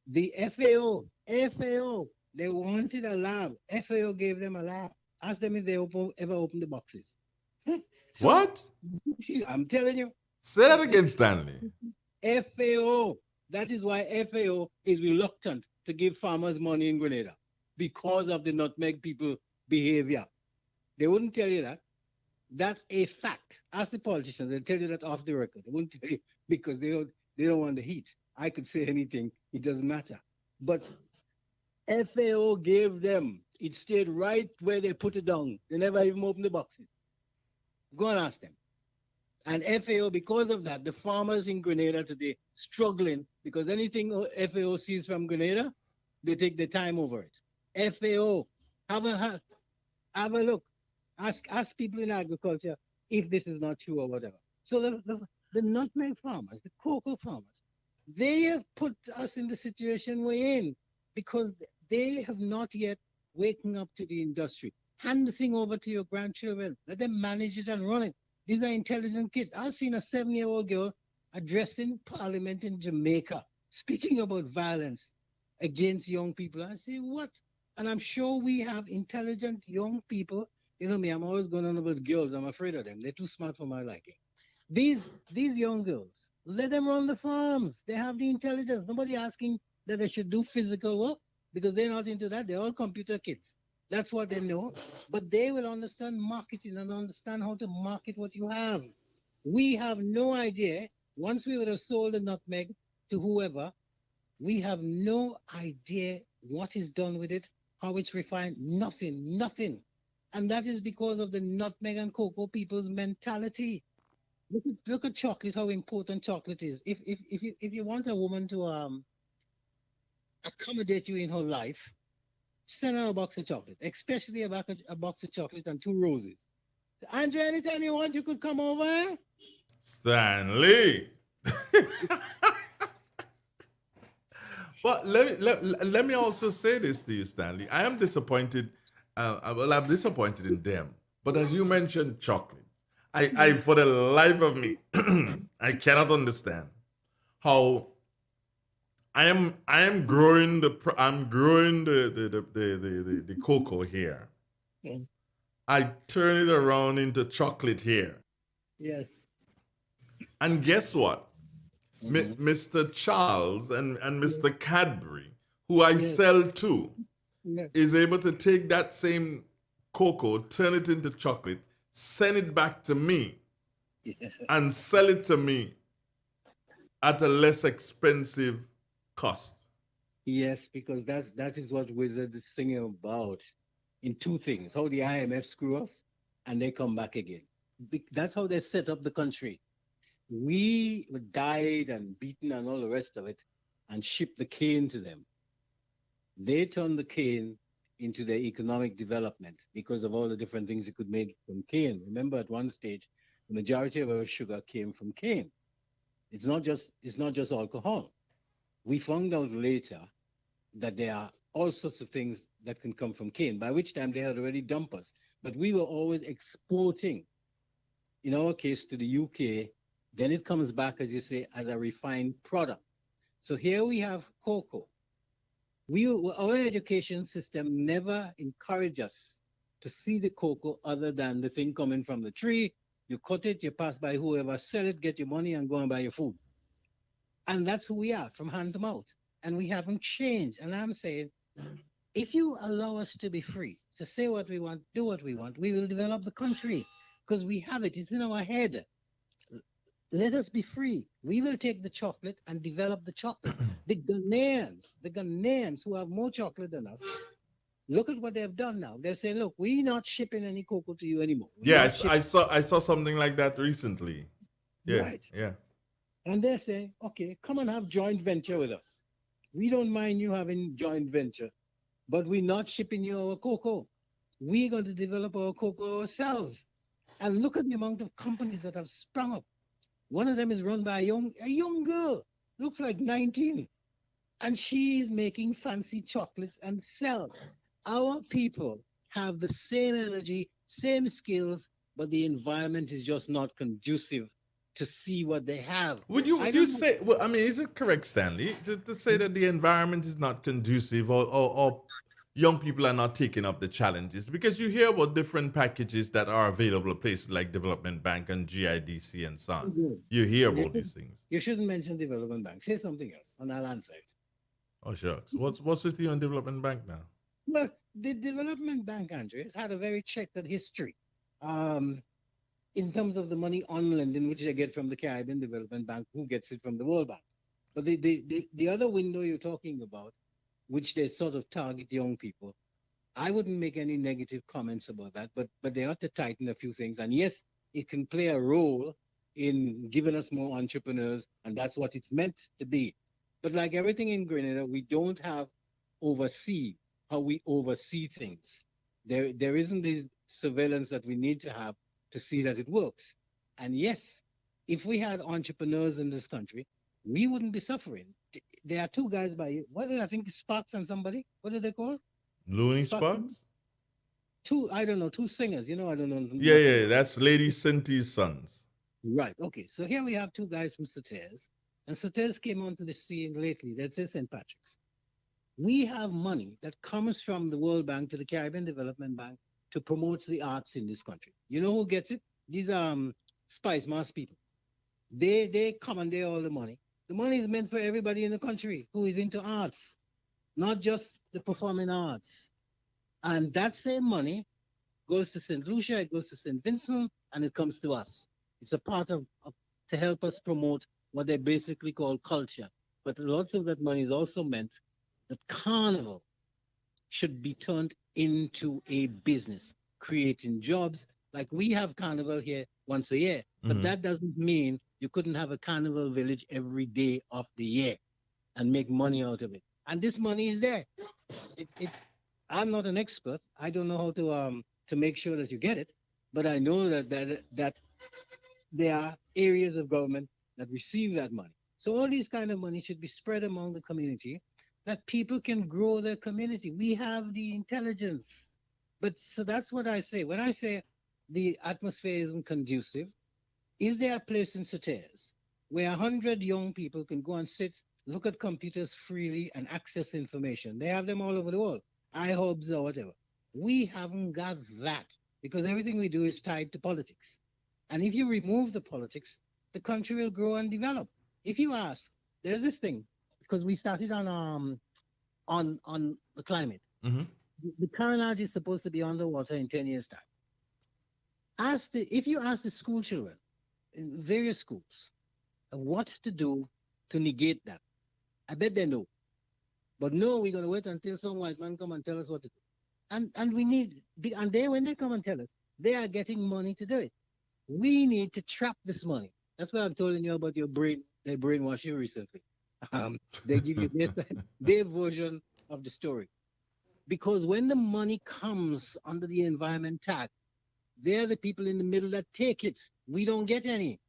the FAO, they wanted a lab. FAO gave them a lab. Ask them if they ever opened the boxes. So,
what?
I'm telling you.
Say that again, Stanley.
FAO. That is why FAO is reluctant to give farmers money in Grenada because of the nutmeg people behavior. They wouldn't tell you that. That's a fact. Ask the politicians. They'll tell you that off the record. They wouldn't tell you because they don't want the heat. I could say anything. It doesn't matter. But FAO gave them. It stayed right where they put it down. They never even opened the boxes. Go and ask them. And FAO, because of that, the farmers in Grenada today struggling because anything FAO sees from Grenada, they take their time over it. FAO. Have a look. Ask people in agriculture if this is not true or whatever. So the nutmeg farmers, the cocoa farmers, they have put us in the situation we're in because they have not yet waken up to the industry. Hand the thing over to your grandchildren. Let them manage it and run it. These are intelligent kids. I've seen a 7-year-old girl addressing Parliament in Jamaica, speaking about violence against young people. I say, what? And I'm sure we have intelligent young people. You know me, I'm always going on about girls. I'm afraid of them. They're too smart for my liking. These young girls, let them run the farms. They have the intelligence. Nobody asking that they should do physical work because they're not into that. They're all computer kids. That's what they know. But they will understand marketing and understand how to market what you have. We have no idea. Once we would have sold the nutmeg to whoever, we have no idea what is done with it, how it's refined. Nothing. And that is because of the nutmeg and cocoa people's mentality. Look at chocolate, how important chocolate is. If you want a woman to accommodate you in her life, send her a box of chocolate, especially a box of chocolate and 2 roses. Andrew, anytime you want, you could come over.
Stanley. But let me also say this to you, Stanley. I am disappointed. I'm disappointed in them. But as you mentioned, chocolate. I for the life of me, I cannot understand how I am growing the cocoa here.
Okay.
I turn it around into chocolate here.
Yes.
And guess what? Mr. Charles and Mr. Cadbury, who I sell to, is able to take that same cocoa, turn it into chocolate, send it back to me, and sell it to me at a less expensive cost.
Yes, because that is what Wizard is singing about in 2 things: how the IMF screw us and they come back again. That's how they set up the country. We died and beaten and all the rest of it and shipped the cane to them. They turned the cane into their economic development because of all the different things you could make from cane. Remember, at one stage, the majority of our sugar came from cane. It's not just alcohol. We found out later that there are all sorts of things that can come from cane, by which time they had already dumped us. But we were always exporting, in our case, to the UK. Then it comes back, as you say, as a refined product. So here we have cocoa. Our education system never encouraged us to see the cocoa other than the thing coming from the tree. You cut it, you pass by whoever, sell it, get your money, and go and buy your food. And that's who we are, from hand to mouth. And we haven't changed. And I'm saying, if you allow us to be free, to say what we want, do what we want, we will develop the country because we have it. It's in our head. Let us be free. We will take the chocolate and develop the chocolate. The Ghanaians who have more chocolate than us, look at what they've done now. They're saying, look, we're not shipping any cocoa to you anymore.
I saw something like that recently. Yeah,
right.
Yeah.
And they're saying, okay, come and have joint venture with us. We don't mind you having joint venture, but we're not shipping you our cocoa. We're going to develop our cocoa ourselves. And look at the amount of companies that have sprung up. One of them is run by a young girl, looks like 19. And she's making fancy chocolates and sell. Our people have the same energy, same skills, but the environment is just not conducive to see what they have.
Would you say, well, I mean, is it correct, Stanley, to say that the environment is not conducive or young people are not taking up the challenges? Because you hear about different packages that are available at places like Development Bank and GIDC and so on.
Mm-hmm.
You hear about these things.
You shouldn't mention Development Bank. Say something else, and I'll answer it.
Oh, shucks. What's with you on Development Bank now?
Well, the Development Bank, Andrew, has had a very checkered history. In terms of the money on lending, which they get from the Caribbean Development Bank, who gets it from the World Bank. But the other window you're talking about, which they sort of target young people, I wouldn't make any negative comments about that, but they ought to tighten a few things. And yes, it can play a role in giving us more entrepreneurs, and that's what it's meant to be. But like everything in Grenada, we don't have overseas how we oversee things. There isn't this surveillance that we need to have to see that it works. And yes, if we had entrepreneurs in this country, we wouldn't be suffering. There are two guys by what did I think Sparks and somebody? What did they call?
Looney
Sparks?
Sparks?
Two, I don't know, two singers. You know, I don't know.
Yeah, that's Lady Cinty's sons.
Right. Okay. So here we have two guys from Sauters, and Sauters came onto the scene lately. That's St. Patrick's. We have money that comes from the World Bank to the Caribbean Development Bank to promote the arts in this country. You know who gets it? These Spice Mass people. They commandeer all the money. The money is meant for everybody in the country who is into arts, not just the performing arts. And that same money goes to St. Lucia, it goes to St. Vincent, and it comes to us. It's a part of to help us promote what they basically call culture. But lots of that money is also meant that Carnival should be turned into a business, creating jobs. Like we have Carnival here once a year, but that doesn't mean you couldn't have a Carnival village every day of the year and make money out of it. And this money is there. I'm not an expert. I don't know how to make sure that you get it, but I know that there are areas of government that receive that money. So all these kind of money should be spread among the community, that people can grow their community. We have the intelligence. But so that's what I say. When I say the atmosphere isn't conducive, is there a place in Sauters where 100 young people can go and sit, look at computers freely and access information? They have them all over the world, iHubs or whatever. We haven't got that because everything we do is tied to politics. And if you remove the politics, the country will grow and develop. If you ask, there's this thing, because we started on the climate. The Carinae is supposed to be underwater in 10 years' time. If you ask the school children in various schools what to do to negate that, I bet they know. But no, we're going to wait until some white man come and tell us what to do. And we need, and when they come and tell us, they are getting money to do it. We need to trap this money. That's why I'm telling you about your brain. They brainwash you recently. They give you their version of the story. Because when the money comes under the environment tag, they're the people in the middle that take it. We don't get any.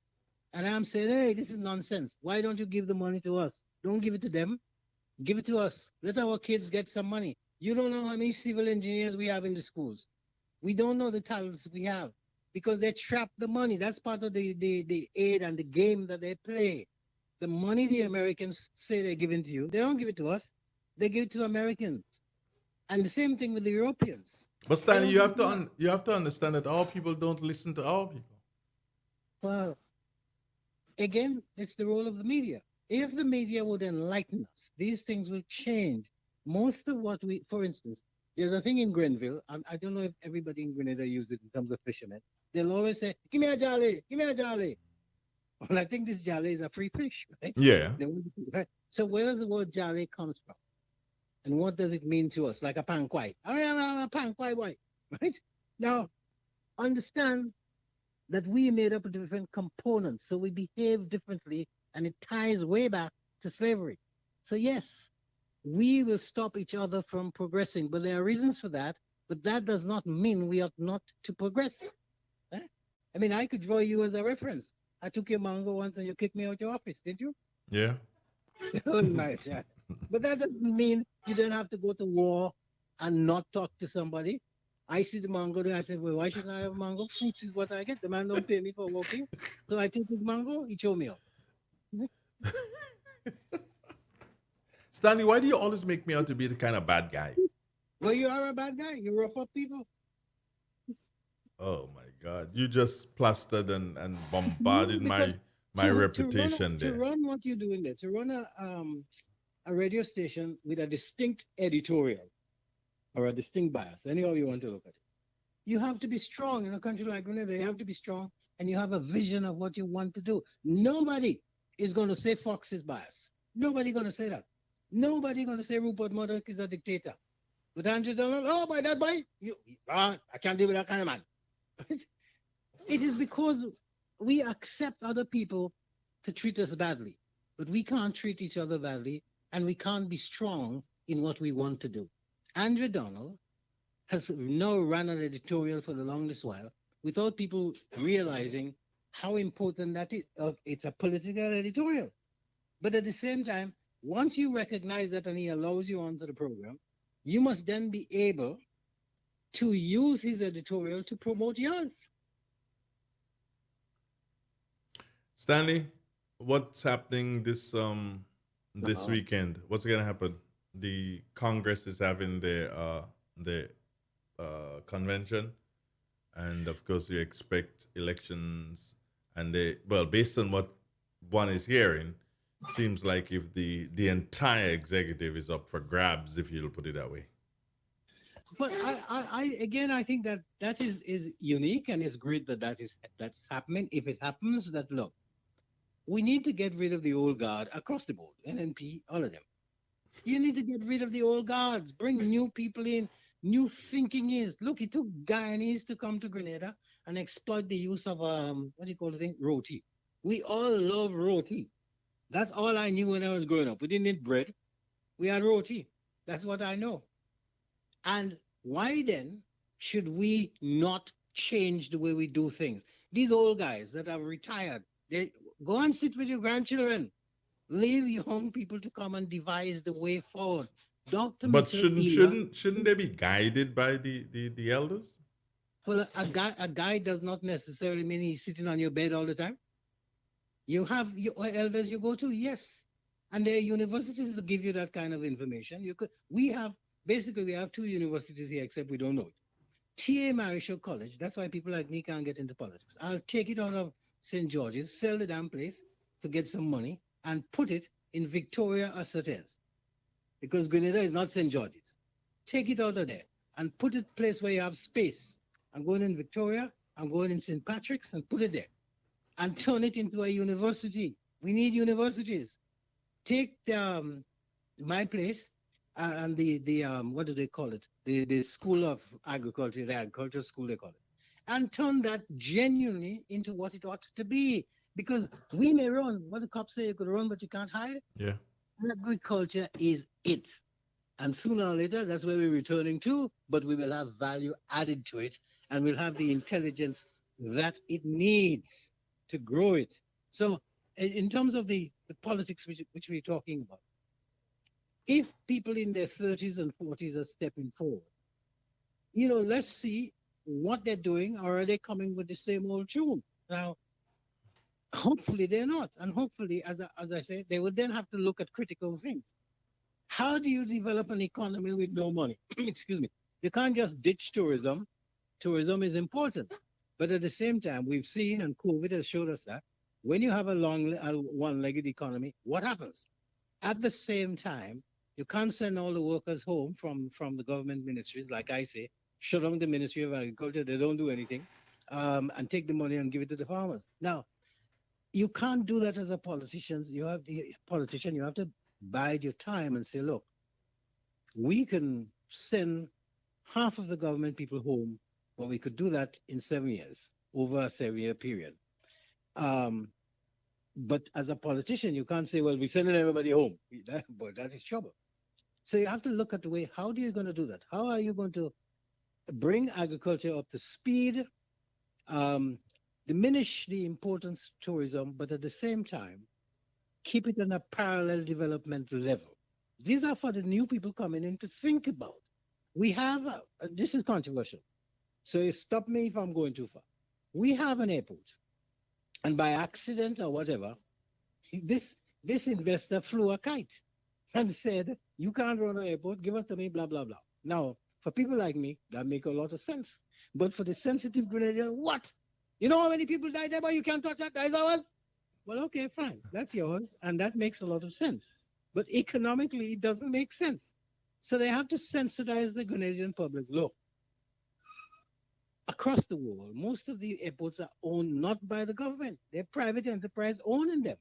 And I'm saying, hey, this is nonsense. Why don't you give the money to us? Don't give it to them. Give it to us. Let our kids get some money. You don't know how many civil engineers we have in the schools. We don't know the talents we have because they trap the money. That's part of the aid and the game that they play. The money the Americans say they're giving to you, they don't give it to us. They give it to Americans. And the same thing with the Europeans.
But Stanley, you have to understand that our people don't listen to our people.
Well, again, it's the role of the media. If the media would enlighten us, these things will change. Most of what for instance, there's a thing in Grenville. I don't know if everybody in Grenada uses it in terms of fishermen. They'll always say, give me a jolly, give me a jolly. Well, I think this jolly is a free fish, right?
Yeah.
Right? So where does the word jolly come from? And what does it mean to us? Like a panquai. I'm a panquai boy, right? Now, understand that we made up of different components, so we behave differently, and it ties way back to slavery. So yes, we will stop each other from progressing, but there are reasons for that, but that does not mean we ought not to progress. Eh? I mean, I could draw you as a reference. I took your mango once and you kicked me out your office, didn't you?
Yeah.
Oh, nice, yeah. But that doesn't mean you don't have to go to war and not talk to somebody. I see the mango, then I say, well, why shouldn't I have mango? Fruits is what I get. The man don't pay me for walking. So I take his mango, he show me off.
Stanley, why do you always make me out to be the kind of bad guy?
Well, you are a bad guy. You rough up people.
Oh my God. You just plastered and bombarded my reputation there.
To run what you're doing there, to run a radio station with a distinct editorial or a distinct bias, anyhow you want to look at it, you have to be strong in a country like Grenada. You have to be strong and you have a vision of what you want to do. Nobody is going to say Fox is biased. Nobody going to say that. Nobody going to say Rupert Murdoch is a dictator. But Andrew Donald, oh, by that boy, I can't deal with that kind of man. It is because we accept other people to treat us badly, but we can't treat each other badly, and we can't be strong in what we want to do. Andrew Donald has now run an editorial for the longest while without people realizing how important that is. It's a political editorial. But at the same time, once you recognize that and he allows you onto the program, you must then be able to use his editorial to promote yours.
Stanley, what's happening this weekend? What's gonna happen? The Congress is having their convention, and of course you expect elections. And based on what one is hearing, seems like if the entire executive is up for grabs, if you'll put it that way.
But I think that is unique, and it's great that's happening. If it happens, that look, we need to get rid of the old guard across the board, NNP, all of them. You need to get rid of the old guards, bring new people in, new thinking is. Look, it took Guyanese to come to Grenada and exploit the use of, what do you call the thing? Roti. We all love roti. That's all I knew when I was growing up. We didn't eat bread. We had roti. That's what I know. And why then should we not change the way we do things? These old guys that have retired, they go and sit with your grandchildren. Leave young people to come and devise the way forward. Dr.
But
Mitchell
shouldn't they be guided by the elders?
Well, a guy does not necessarily mean he's sitting on your bed all the time. You have your elders you go to, yes. And there are universities that give you that kind of information. We have two universities here, except we don't know it. T.A. Marischal College, that's why people like me can't get into politics. I'll take it out of St. George's, sell the damn place to get some money, and put it in Victoria or Surtees. Because Grenada is not St. George's. Take it out of there and put it place where you have space. I'm going in Victoria, I'm going in St. Patrick's, and put it there. And turn it into a university. We need universities. Take my place and the what do they call it? The School of Agriculture, the agricultural school they call it. And turn that genuinely into what it ought to be. Because we may run, what the cops say you could run, but you can't hide.
Yeah.
Agriculture is it. And sooner or later, that's where we're returning to, but we will have value added to it, and we'll have the intelligence that it needs to grow it. So in terms of the politics which we're talking about, if people in their 30s and 40s are stepping forward, let's see what they're doing, or are they coming with the same old tune? Now, hopefully they're not. And hopefully, as I say, they would then have to look at critical things. How do you develop an economy with no money? Excuse me. You can't just ditch tourism. Tourism is important. But at the same time, we've seen, and COVID has showed us that, when you have a one-legged economy, what happens? At the same time, you can't send all the workers home from the government ministries, like I say, shut down the Ministry of Agriculture, they don't do anything, and take the money and give it to the farmers. Now, you can't do that as a politician. You have to bide your time and say, look, we can send half of the government people home, but we could do that in 7 years, over a 7-year period. But as a politician, you can't say, well, we're sending everybody home. But that is trouble. So you have to look at the way, how are you going to do that? How are you going to bring agriculture up to speed, diminish the importance of tourism, but at the same time, keep it on a parallel development level? These are for the new people coming in to think about. We have, this is controversial, so stop me if I'm going too far. We have an airport, and by accident or whatever, this investor flew a kite and said, you can't run an airport, give us to me, blah, blah, blah. Now, for people like me, that make a lot of sense. But for the sensitive Grenadian, what? You know how many people died there, but you can't touch that? That is ours? Well, okay, fine. That's yours. And that makes a lot of sense. But economically, it doesn't make sense. So they have to sensitize the Grenadian public. Look, across the world, most of the airports are owned not by the government. They're private enterprise owning them.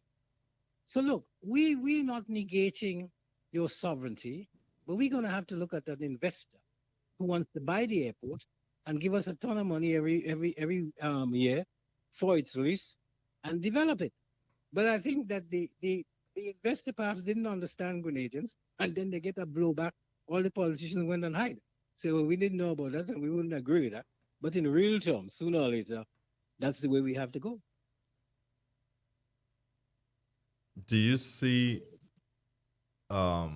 So look, we're not negating your sovereignty, but we're going to have to look at an investor who wants to buy the airport and give us a ton of money every year for its lease and develop it. But I think that the investor perhaps didn't understand Grenadians, and then they get a blowback all the politicians went and hide. So we didn't know about that and we wouldn't agree with that. But in real terms, sooner or later, that's the way we have to go.
Do you see okay,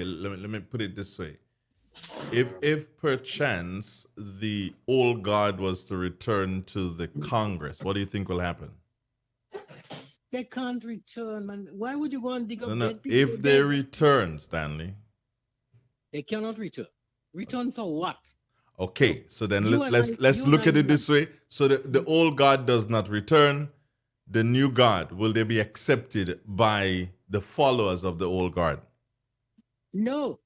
let me put it this way. If perchance the old guard was to return to the Congress, what do you think will happen?
They can't return, man. Why would you go and dig up
No,
dead people?
if they return, Stanley.
They cannot return. Return for what?
Okay, so then
You and
let's
I-
look at
you
it this way. So the old guard does not return. The new guard, will they be accepted by the followers of the old guard?
No,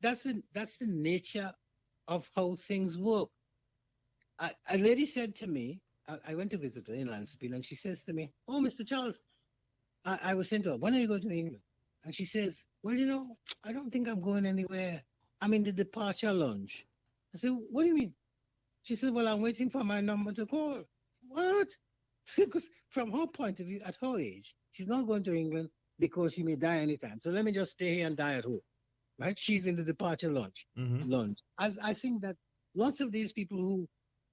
that's the nature of how things work. A lady said to me, I went to visit her in Lansfield, and she says to me, "Oh, Mr. Charles," I was saying to her, "When are you going to England?" And she says, "Well, I don't think I'm going anywhere. I'm in the departure lounge." I said, "What do you mean?" She said, "Well, I'm waiting for my number to call." What? Because from her point of view, at her age, she's not going to England because she may die anytime. So let me just stay here and die at home. Right? She's in the departure lounge. I think that lots of these people who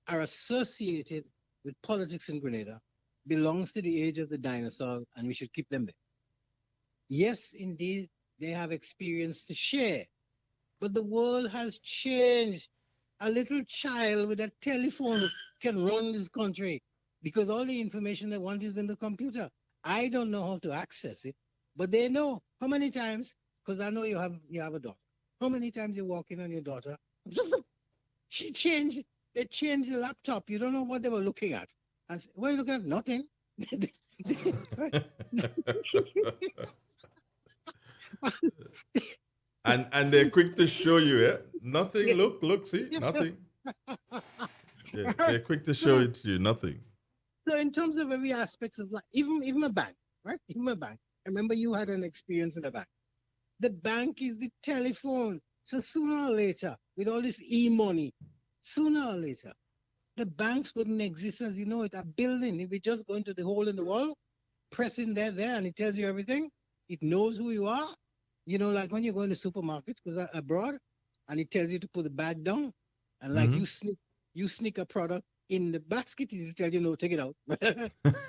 are associated with politics in Grenada belongs to the age of the dinosaurs, and we should keep them there. Yes, indeed, they have experience to share, but the world has changed. A little child with a telephone can run this country because all the information they want is in the computer. I don't know how to access it, but they know. How many times? Because I know you have a daughter. How many times you walk in on your daughter? They changed the laptop. You don't know what they were looking at. I said, "What are you looking at?" "Nothing."
and they're quick to show you, yeah? Nothing.
Yeah.
Look, see, nothing. Yeah, they're quick to show it to you, nothing.
So in terms of every aspect of life, even a bank, right? Even a bank. I remember you had an experience in a bank. The bank is the telephone. So sooner or later, with all this e-money, sooner or later, the banks wouldn't exist as you know it. A building, if we just go into the hole in the wall, press in there, and it tells you everything. It knows who you are. Like when you go in the supermarket, because abroad, and it tells you to put the bag down, and like you sneak a product in the basket, it will tell you, "No, take it out."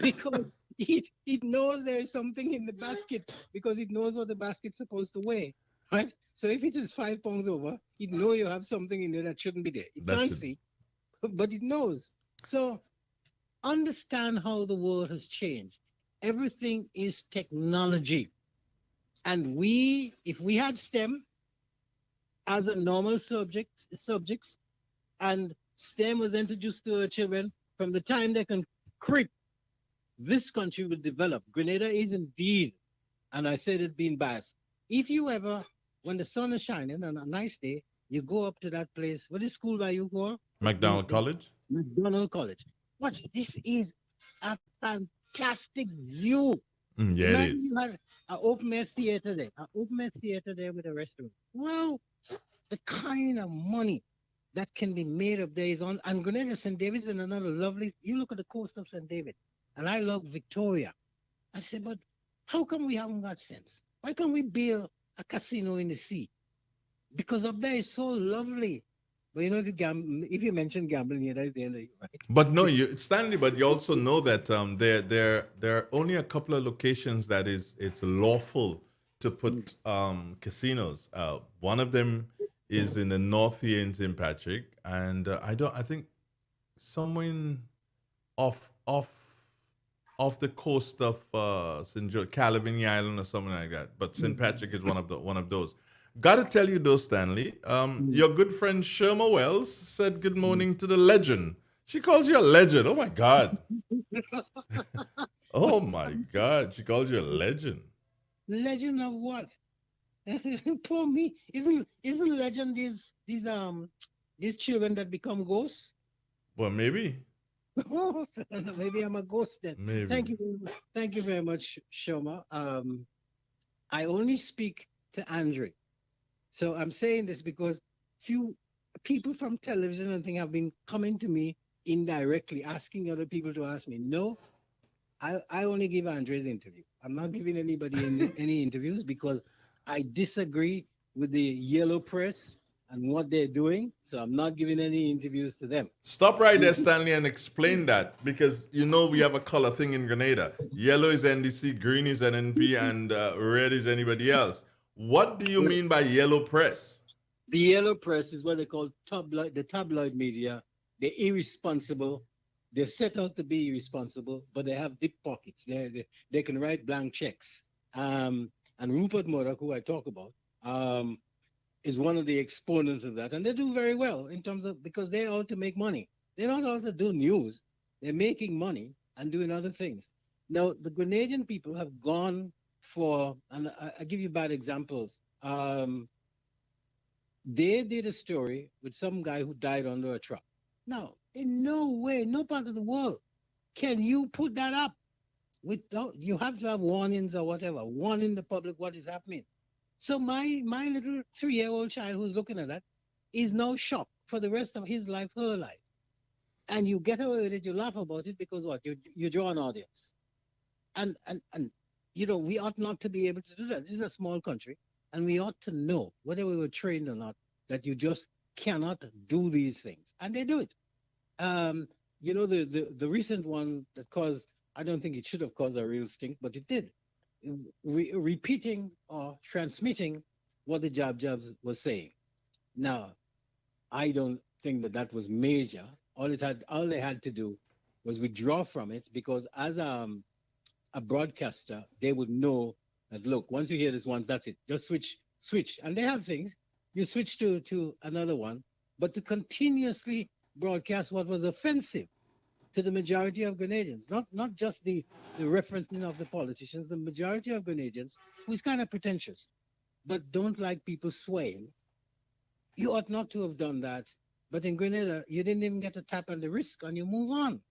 Because it knows there is something in the basket, because it knows what the basket's supposed to weigh, right? So if it is 5 pounds over, it knows you have something in there that shouldn't be there. It can't see, but it knows. So understand how the world has changed. Everything is technology. And if we had STEM as a normal subjects, and STEM was introduced to our children from the time they can creep, this country would develop. Grenada is indeed, and I said it being biased. If you ever, when the sun is shining on a nice day, you go up to that place. What is school by you call?
McDonald College?
McDonald College. Watch, this is a fantastic view.
Yeah,
Imagine
it is.
you had an open air theater there with a restaurant. Wow, the kind of money that can be made up there is on. And Grenada, St. David's, and another lovely. You look at the coast of St. David, and I love Victoria. I said, but how come we haven't got sense? Why can't we build a casino in the sea? Because up there is so lovely. But if you mention gambling, that's the end of it, right?
But no, Stanley. But you also know that there are only a couple of locations that it's lawful to put casinos. One of them is in the north here in St. Patrick, and I think somewhere off the coast of St. George, Calavigny Island or something like that. But St. Patrick is one of those. Got to tell you though, Stanley, your good friend Sherma Wells said good morning to the legend. She calls you a legend. Oh my God. Oh my God. She calls you a legend.
Legend of what? Poor me. Isn't legend these children that become ghosts?
Well, maybe.
Maybe I'm a ghost then.
Maybe.
Thank you very much, Shoma. I only speak to Andre. So I'm saying this because few people from television and things have been coming to me indirectly, asking other people to ask me. No, I only give Andre's interview. I'm not giving anybody any interviews because I disagree with the yellow press and what they're doing. So I'm not giving any interviews to them.
Stop right there, Stanley, and explain that, because you know we have a color thing in Grenada. Yellow is NDC, green is NNP, and red is anybody else. What do you mean by yellow press?
The yellow press is what they call the tabloid media. They're irresponsible. They're set out to be irresponsible, but they have deep pockets. They can write blank checks. And Rupert Murdoch, who I talk about, is one of the exponents of that. And they do very well in terms of, because they're out to make money. They're not out to do news. They're making money and doing other things. Now, the Grenadian people have gone for, and I give you bad examples. They did a story with some guy who died under a truck. Now, in no way, no part of the world can you put that up without, you have to have warnings or whatever, warning the public what is happening. So my little 3-year-old child who's looking at that is now shocked for the rest of his life, her life. And you get away with it, you laugh about it because what? You draw an audience. And you know, we ought not to be able to do that. This is a small country, and we ought to know, whether we were trained or not, that you just cannot do these things. And they do it. You know, the recent one that caused, I don't think it should have caused a real stink, but it did. Repeating or transmitting what the Jabs was saying. Now, I don't think that was major. All they had to do was withdraw from it, because as a broadcaster, they would know that, look, once you hear this once, that's it. Just switch. And they have things. You switch to another one, but to continuously broadcast what was offensive to the majority of Grenadians, not just the referencing of the politicians, the majority of Grenadians, who is kind of pretentious, but don't like people swaying. You ought not to have done that. But in Grenada, you didn't even get a tap on the wrist, and you move on.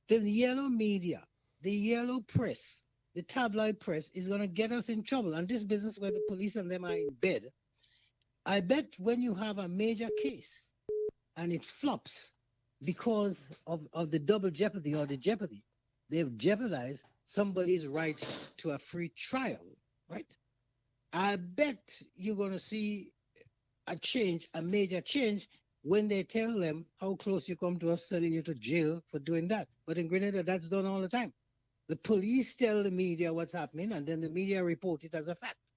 The yellow media, the yellow press, the tabloid press is going to get us in trouble. And this business where the police and them are in bed, I bet when you have a major case and it flops, because of the double jeopardy or the jeopardy, they've jeopardized somebody's right to a free trial, right? I bet you're going to see a major change, when they tell them how close you come to us sending you to jail for doing that. But in Grenada, that's done all the time. The police tell the media what's happening, and then the media report it as a fact,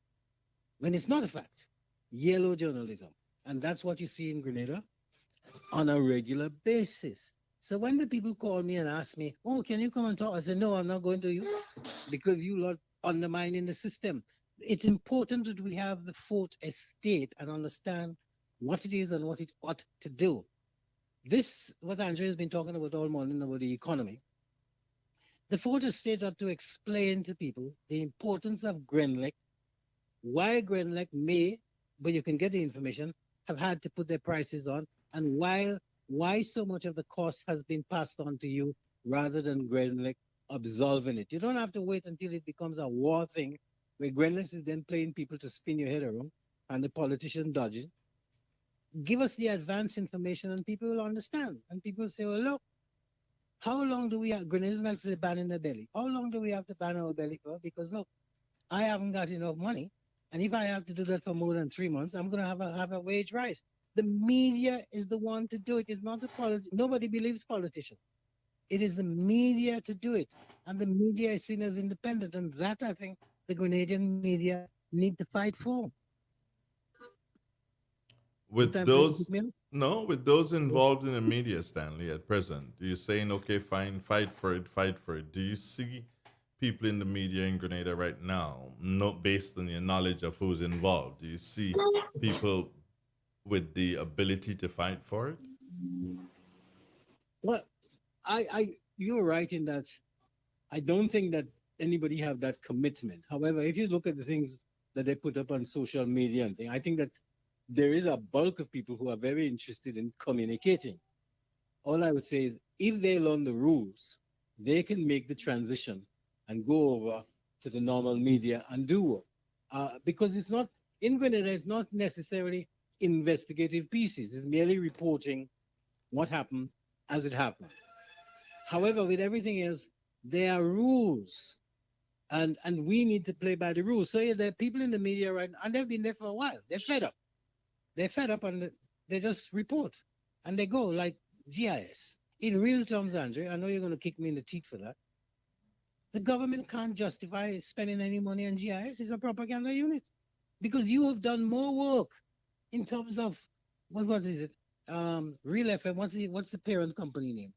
when it's not a fact. Yellow journalism. And that's what you see in Grenada on a regular basis. So when the people call me and ask me, oh, can you come and talk? I say, no, I'm not going to you, because you are undermining the system. It's important that we have the fourth estate and understand what it is and what it ought to do. This, what Andrea has been talking about all morning about the economy, the fourth estate ought to explain to people the importance of Grenlec, why Grenlec may, but you can get the information, have had to put their prices on, and why so much of the cost has been passed on to you rather than Grenlec absolving it. You don't have to wait until it becomes a war thing, where Grenlec is then playing people to spin your head around and the politician dodging. Give us the advance information and people will understand. And people say, well, look, how long do we have, Grenadians like to say ban in the belly. How long do we have to ban our belly for? Because look, I haven't got enough money. And if I have to do that for more than 3 months, I'm going to have a wage rise. The media is the one to do it. It's not the nobody believes politicians. It is the media to do it. And the media is seen as independent. And that, I think, the Grenadian media need to fight for.
With those involved in the media, Stanley, at present, are you saying, okay, fine, fight for it? Do you see people in the media in Grenada right now, not based on your knowledge of who's involved? Do you see people with the ability to fight for it?
Well, you're right in that I don't think that anybody have that commitment. However, if you look at the things that they put up on social media and things, I think that there is a bulk of people who are very interested in communicating. All I would say is, if they learn the rules, they can make the transition and go over to the normal media and do work. Because it's not, in Grenada, it's not necessarily investigative pieces. It's merely reporting what happened as it happened. However, with everything else, there are rules. And we need to play by the rules. So yeah, there are people in the media right now, and they've been there for a while. They're fed up. They're fed up, and they just report, and they go like GIS. In real terms, Andre, I know you're going to kick me in the teeth for that. The government can't justify spending any money on GIS. It's a propaganda unit because you have done more work in terms of what is it? Real FM. What's the parent company name?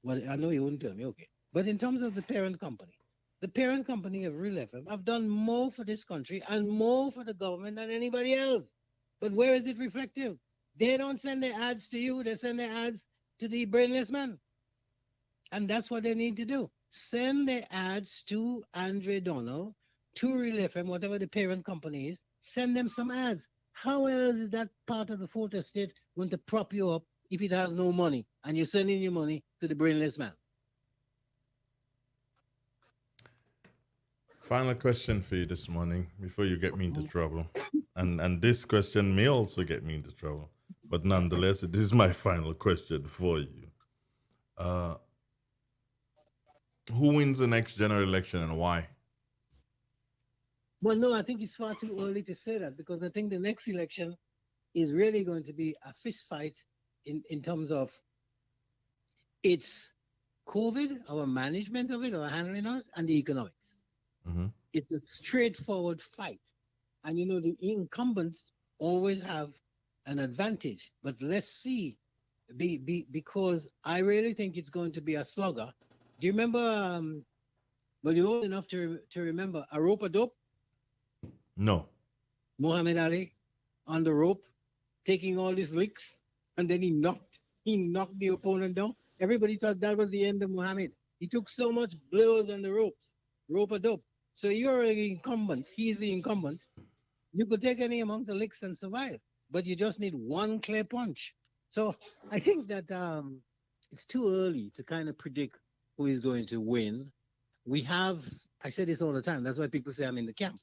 Well, I know you wouldn't tell me. Okay, but in terms of the parent company of Real FM have done more for this country and more for the government than anybody else. But where is it reflective? They don't send their ads to you. They send their ads to the brainless man. And that's what they need to do. Send their ads to Andre Donald, to Real FM, whatever the parent company is. Send them some ads. How else is that part of the fourth estate going to prop you up if it has no money and you're sending your money to the brainless man?
Final question for you this morning before you get me into trouble. And this question may also get me into trouble. But nonetheless, this is my final question for you. Who wins the next general election and why?
Well, no, I think it's far too early to say that because I think the next election is really going to be a fist fight in terms of its COVID, our management of it, our handling of it, and the economics.
Mm-hmm.
It's a straightforward fight. And, you know, the incumbents always have an advantage. But let's see, because I really think it's going to be a slugger. Do you remember, well, you're old enough to remember a rope a dope?
No.
Muhammad Ali on the rope, taking all these licks, and then he knocked the opponent down. Everybody thought that was the end of Muhammad. He took so much blows on the ropes, rope a dope. So you're the incumbent, he's the incumbent. You could take any among the licks and survive, but you just need one clear punch. So I think that it's too early to kind of predict who is going to win. I say this all the time, that's why people say I'm in the camp.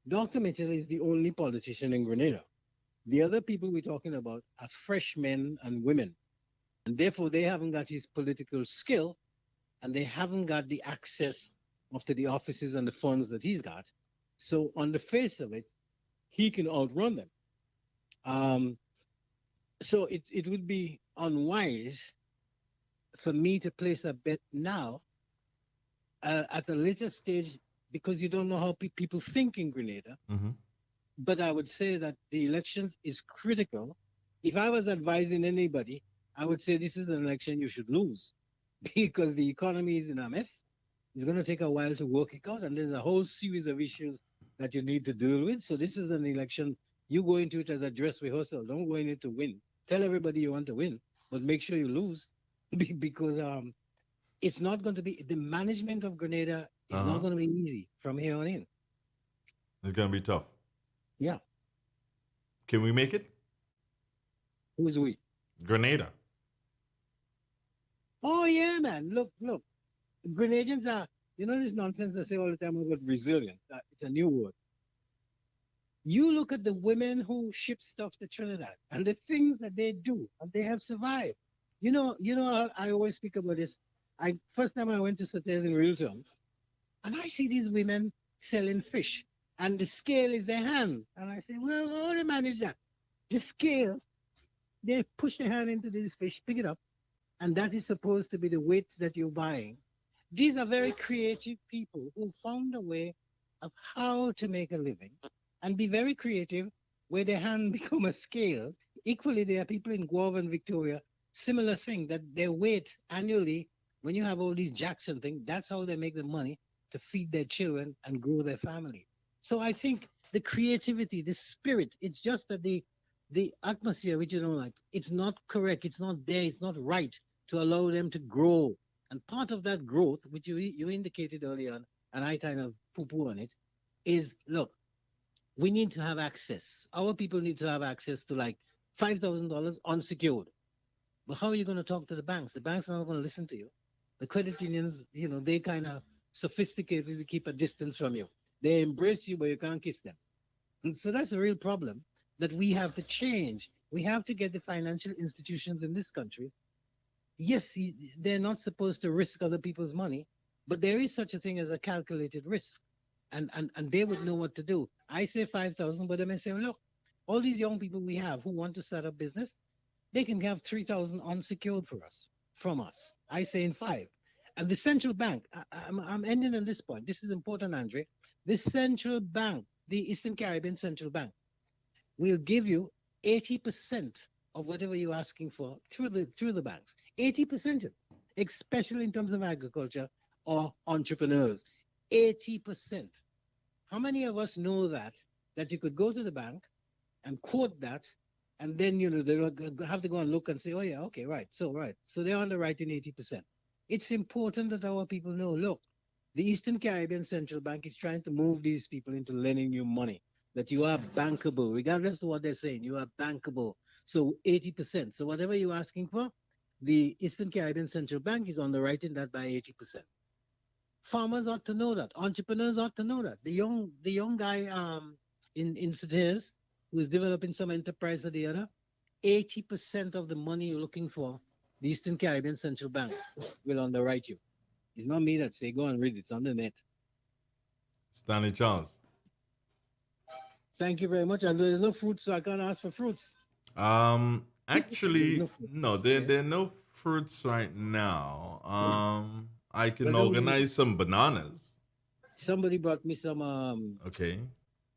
Dr. Mitchell is the only politician in Grenada. The other people we're talking about are fresh men and women. And therefore, they haven't got his political skill and they haven't got the access to the offices and the funds that he's got. So on the face of it, he can outrun them. So it would be unwise for me to place a bet now at a later stage because you don't know how people think in Grenada.
Mm-hmm.
But I would say that the elections is critical. If I was advising anybody, I would say this is an election you should lose because the economy is in a mess. It's going to take a while to work it out, and there's a whole series of issues that you need to deal with. So this is an election. You go into it as a dress rehearsal. Don't go in it to win. Tell everybody you want to win, but make sure you lose because it's not going to be, the management of Grenada is not going to be easy from here on in.
It's going to be tough.
Yeah.
Can we make it?
Who is we?
Grenada.
Oh, yeah, man. Look. Grenadians are, you know this nonsense I say all the time about resilient. It's a new word. You look at the women who ship stuff to Trinidad and the things that they do, and they have survived. You know, I always speak about this. First time I went to Sotes in real terms, and I see these women selling fish, and the scale is their hand. And I say, well, how do they manage that? The scale, they push their hand into this fish, pick it up, and that is supposed to be the weight that you're buying. These are very creative people who found a way of how to make a living and be very creative where their hand become a scale. Equally, there are people in Guava and Victoria, similar thing, that their weight annually, when you have all these Jackson things, that's how they make the money to feed their children and grow their family. So I think the creativity, the spirit, it's just that the atmosphere, which you don't like, it's not correct, it's not there, it's not right to allow them to grow. And part of that growth, which you indicated earlier on, and I kind of poo-poo on it, is, look, we need to have access. Our people need to have access to like $5,000 unsecured. But how are you going to talk to the banks? The banks are not going to listen to you. The credit unions, they kind of sophisticatedly keep a distance from you. They embrace you, but you can't kiss them. And so that's a real problem that we have to change. We have to get the financial institutions in this country. Yes, they're not supposed to risk other people's money, But there is such a thing as a calculated risk, and they would know what to do. I say 5,000, but they may say, look, all these young people we have who want to start a business, they can have 3,000 unsecured from us. I say in 5. And the central bank, I'm ending on this point. This is important, Andre. The central bank, the Eastern Caribbean Central Bank, will give you 80% of whatever you're asking for through the banks. 80%, especially in terms of agriculture or entrepreneurs. 80%. How many of us know that you could go to the bank and quote that, and then they'll have to go and look and say, oh yeah, okay, right. So they're underwriting 80%. It's important that our people know, look, the Eastern Caribbean Central Bank is trying to move these people into lending you money, that you are bankable, regardless of what they're saying, you are bankable. So 80%. So whatever you're asking for, the Eastern Caribbean Central Bank is underwriting that by 80%. Farmers ought to know that. Entrepreneurs ought to know that. The young guy in Sateers who's developing some enterprise or the other, 80% of the money you're looking for, the Eastern Caribbean Central Bank will underwrite you. It's not me that say, go and read it. It's on the net.
Stanley Charles.
Thank you very much. And there's no fruits, so I can't ask for fruits.
Actually, no, there are no fruits right now. I can organize some bananas.
Somebody brought me some
okay.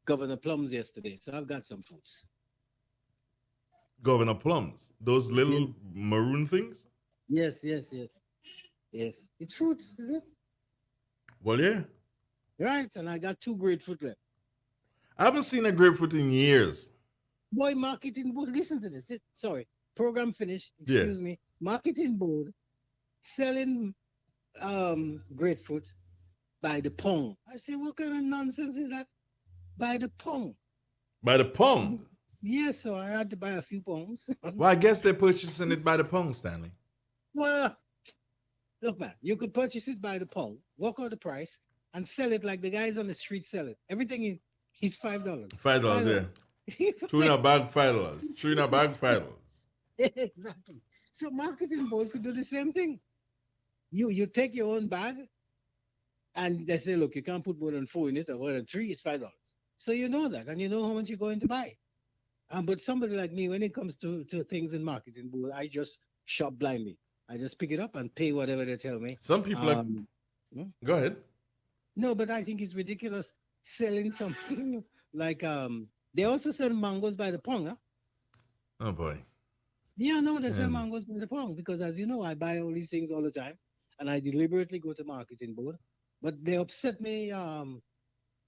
Governor plums yesterday, so I've got some fruits.
Governor plums, those little maroon things?
Yes. It's fruits, isn't it?
Well, yeah.
Right, and I got 2 grapefruit left.
I haven't seen a grapefruit in years.
Boy, marketing board, listen to this. Sorry, program finished. Excuse me. Marketing board selling grapefruit by the pound. I say, what kind of nonsense is that? By the pound.
By the pound?
Yes, so I had to buy a few pounds.
Well, I guess they're purchasing it by the pound, Stanley.
Well, look, man, you could purchase it by the pound, work out the price, and sell it like the guys on the street sell it. Everything is $5.
$5, yeah. Two in a bag, $5. 3 in a bag, $5.
Exactly. So marketing board could do the same thing. You take your own bag, and they say, look, you can't put more than 4 in it, or more than 3 is $5. So you know that, and you know how much you're going to buy. But somebody like me, when it comes to things in marketing board, I just shop blindly. I just pick it up and pay whatever they tell me.
Some people Go ahead.
No, but I think it's ridiculous selling something like they also sell mangoes by the pound, huh?
Oh boy.
Yeah, no, they sell mangoes by the pound because, as you know, I buy all these things all the time, and I deliberately go to marketing board. But they upset me.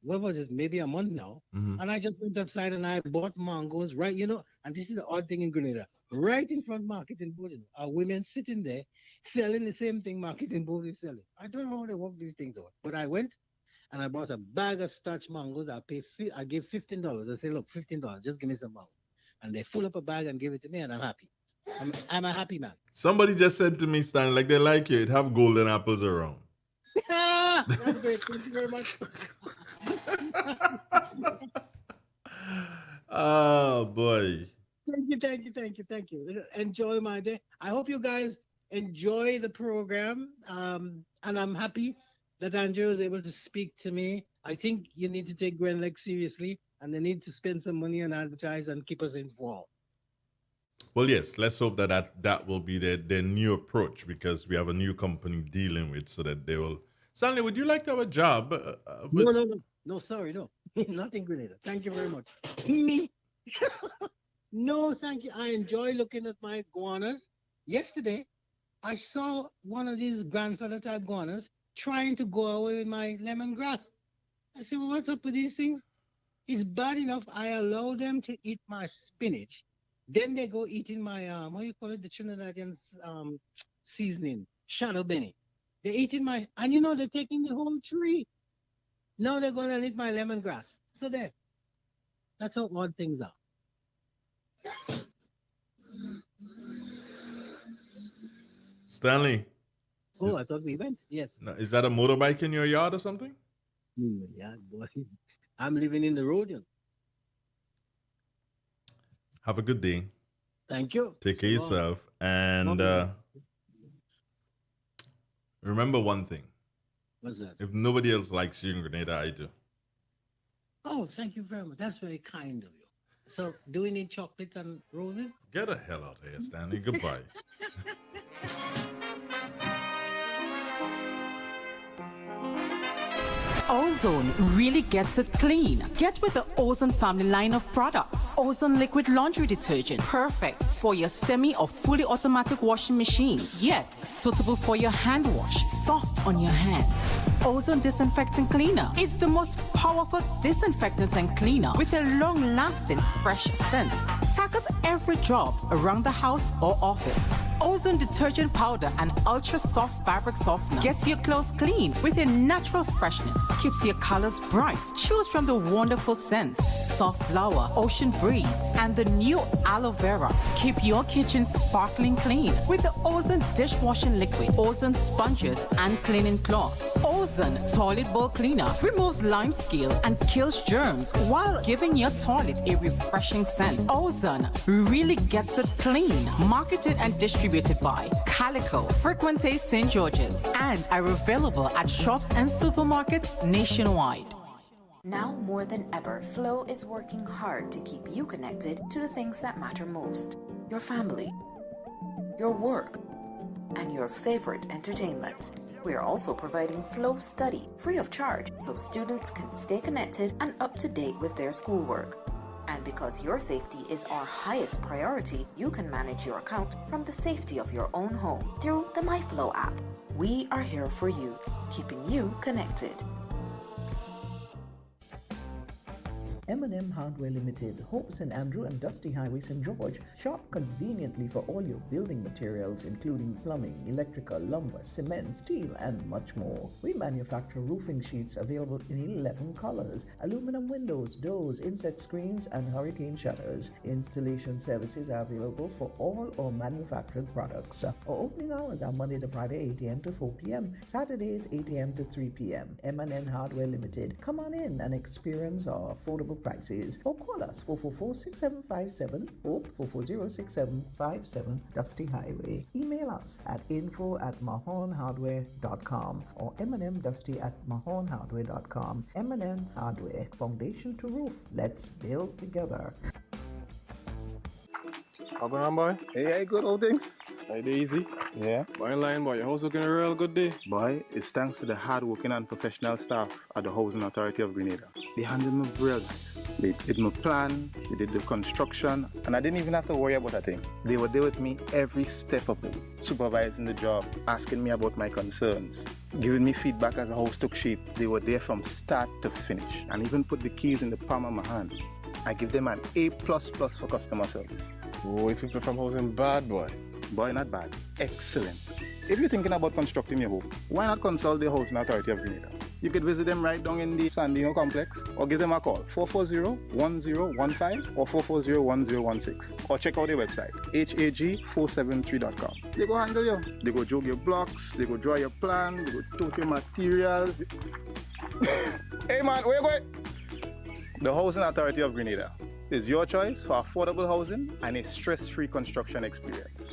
What was it? Maybe a month now, and I just went outside and I bought mangoes. Right, and this is the odd thing in Grenada. Right in front of marketing board, are women sitting there selling the same thing marketing board is selling. I don't know how they work these things out, but I went and I bought a bag of starch mangoes. I gave $15. I said, look, $15, just give me some mango. And they fill up a bag and give it to me, and I'm happy. I'm a happy man.
Somebody just said to me, Stan, like they like you, it have golden apples around.
That's great. Thank you very much.
Oh boy.
Thank you. Enjoy my day. I hope you guys enjoy the program. And I'm happy that Andrew was able to speak to me. I think you need to take GrenLec seriously, and they need to spend some money on advertise and keep us informed.
Well, yes, let's hope that will be their new approach, because we have a new company dealing with, so that they will. Stanley, would you like to have a job?
No, sorry, no. Not in Grenada. Thank you very much. Me? No, thank you. I enjoy looking at my iguanas. Yesterday, I saw one of these grandfather type iguanas trying to go away with my lemongrass. I said, well, what's up with these things? It's bad enough I allow them to eat my spinach. Then they go eating my, what do you call it, the Trinidadian seasoning, shadow benny. They're eating my, and they're taking the whole tree. Now they're going to eat my lemongrass. So there. That's how odd things are.
Stanley.
Oh, I thought we went. Yes.
Is that a motorbike in your yard or something?
Yeah, boy. I'm living in the road.
Have a good day.
Thank you.
Take care of yourself. And remember one thing.
What's that?
If nobody else likes you in Grenada, I do.
Oh, thank you very much. That's very kind of you. So, do we need chocolate and roses?
Get the hell out of here, Stanley. Goodbye.
Ozone really gets it clean. Get with the Ozone family line of products. Ozone liquid laundry detergent. Perfect for your semi or fully automatic washing machines. Yet suitable for your hand wash. Soft on your hands. Ozone disinfectant cleaner. It's the most powerful disinfectant and cleaner with a long-lasting fresh scent. Tackles every job around the house or office. Ozone detergent powder and ultra soft fabric softener gets your clothes clean with a natural freshness. Keeps your colors bright. Choose from the wonderful scents: soft flower, ocean breeze, and the new aloe vera. Keep your kitchen sparkling clean with the Ozone dishwashing liquid, Ozone sponges, and cleaning cloth. Ozone toilet bowl cleaner removes lime scale and kills germs while giving your toilet a refreshing scent. Ozone really gets it clean. Marketed and distributed by Calico, Frequente St. George's, and are available at shops and supermarkets nationwide.
Now more than ever, Flow is working hard to keep you connected to the things that matter most: your family, your work, and your favorite entertainment. We are also providing Flow Study free of charge so students can stay connected and up to date with their schoolwork. And because your safety is our highest priority, you can manage your account from the safety of your own home through the MyFlow app. We are here for you, keeping you connected.
M&M Hardware Limited, Hope St. Andrew and Dusty Highway St. George. Shop conveniently for all your building materials including plumbing, electrical, lumber, cement, steel and much more. We manufacture roofing sheets available in 11 colors, aluminum windows, doors, insect screens and hurricane shutters. Installation services are available for all our manufactured products. Our opening hours are Monday to Friday 8 a.m. to 4 p.m., Saturdays 8 a.m. to 3 p.m. M&M Hardware Limited. Come on in and experience our affordable prices, or call us 444-6757 or 440-6757 Dusty Highway. Email us at info@mahonhardware.com or mnmdusty@mahonhardware.com. M&M Hardware, foundation to roof. Let's build together.
How going on, boy?
Hey, good old things.
Hey, easy.
Yeah.
Boy, in line, boy. Your house looking a real good day.
Boy, it's thanks to the hard-working and professional staff at the Housing Authority of Grenada. They handled me real nice. They did my plan, they did the construction, and I didn't even have to worry about a thing. They were there with me every step of the way, supervising the job, asking me about my concerns, giving me feedback as the house took shape. They were there from start to finish, and even put the keys in the palm of my hand. I give them an A++ for customer service.
Oh, it's people from housing bad, boy.
Boy, not bad. Excellent. If you're thinking about constructing your home, why not consult the Housing Authority of Grenada? You could visit them right down in the Sandino complex or give them a call 440-1015 or 440-1016 or check out their website hag473.com. They go handle you. They go jog your blocks, they go draw your plan, they go tote your materials. Hey man, where you going? The Housing Authority of Grenada is your choice for affordable housing and a stress-free construction experience.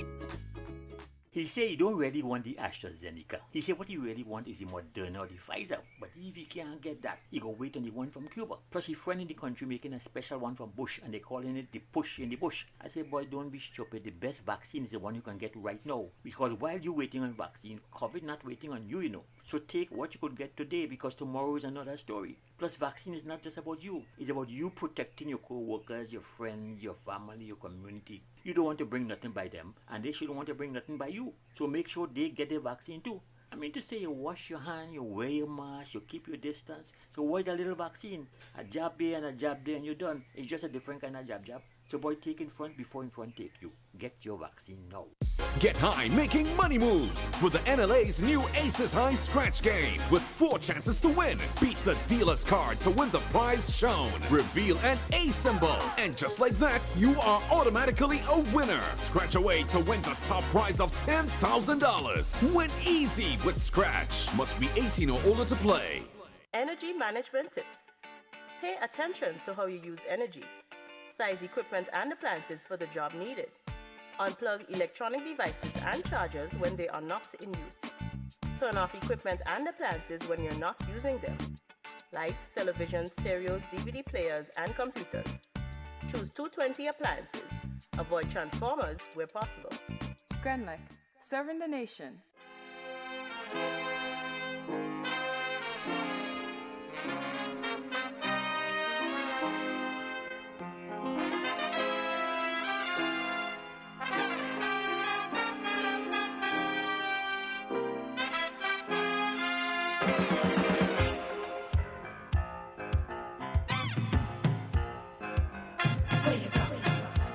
He said he don't really want the AstraZeneca. He said what he really want is the Moderna or the Pfizer. But if he can't get that, he go wait on the one from Cuba. Plus his friend in the country making a special one from Bush and they calling it the push in the bush. I said, boy, don't be stupid. The best vaccine is the one you can get right now. Because while you're waiting on vaccine, COVID not waiting on you, you know. So take what you could get today because tomorrow is another story. Plus vaccine is not just about you. It's about you protecting your co-workers, your friends, your family, your community. You don't want to bring nothing by them and they shouldn't want to bring nothing by you. So make sure they get the vaccine too. I mean to say you wash your hand, you wear your mask, you keep your distance. So why a little vaccine? A jab here and a jab there and you're done. It's just a different kind of jab. So boy, take in front before in front take you. Get your vaccine now.
Get high making money moves with the NLA's new Aces High Scratch game with 4 chances to win. Beat the dealer's card to win the prize shown. Reveal an A symbol. And just like that, you are automatically a winner. Scratch away to win the top prize of $10,000. Win easy with Scratch. Must be 18 or older to play.
Energy management tips. Pay attention to how you use energy. Size equipment and appliances for the job needed. Unplug electronic devices and chargers when they are not in use.
turn off equipment and appliances when you're not using them. Lights, televisions, stereos, DVD players, and computers. Choose 220 appliances. Avoid transformers where possible.
Grenlec, serving the nation.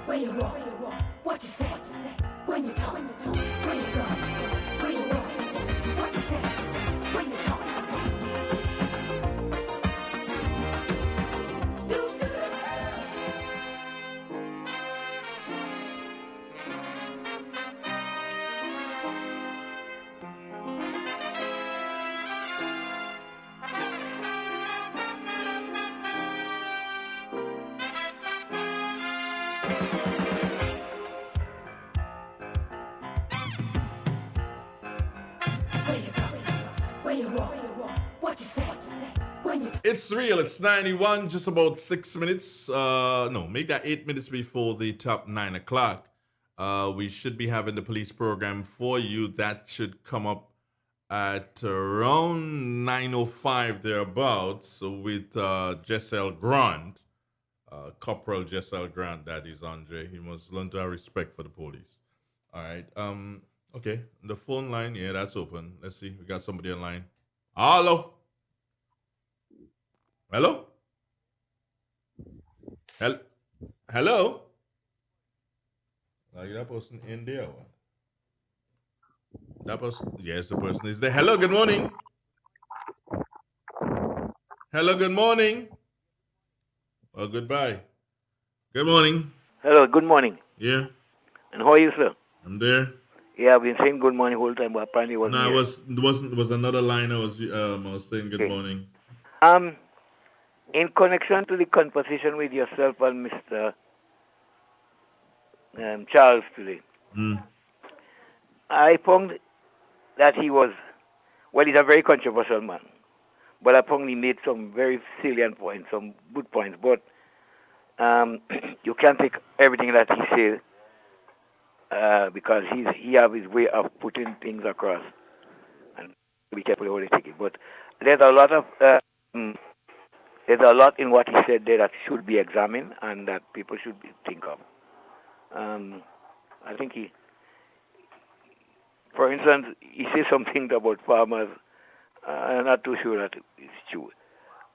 Where you walk, what you say, when you talk, where you go, where you walk, what you say, when you talk.
It's real. It's 91, just about 6 minutes. No, make that 8 minutes before the top 9 o'clock. We should be having the police program for you. That should come up at around 9:05 thereabouts with Jessel Grant, Corporal Jessel Grant. That is Andre. He must learn to have respect for the police. All right. Okay. The phone line, yeah, that's open. Let's see. We got somebody online. Hello. Hello? Hello? Are you that person in there? Or what? That person? Yes, the person is there. Hello, good morning. Hello, good morning. Oh, goodbye. Good morning.
Hello, good morning.
Yeah.
And how are you, sir?
I'm there.
Yeah, I've been saying good morning whole time, but apparently it wasn't.
No, it was another line. I was saying good morning.
In connection to the conversation with yourself and Mr. Charles today, I found that he's a very controversial man, but I found he made some very salient points, some good points, but you can't take everything that he says because he has his way of putting things across, and be careful how they take it. But there's a lot of there's a lot in what he said there that should be examined and that people should think of. I think for instance, he says something about farmers. I'm not too sure that it's true.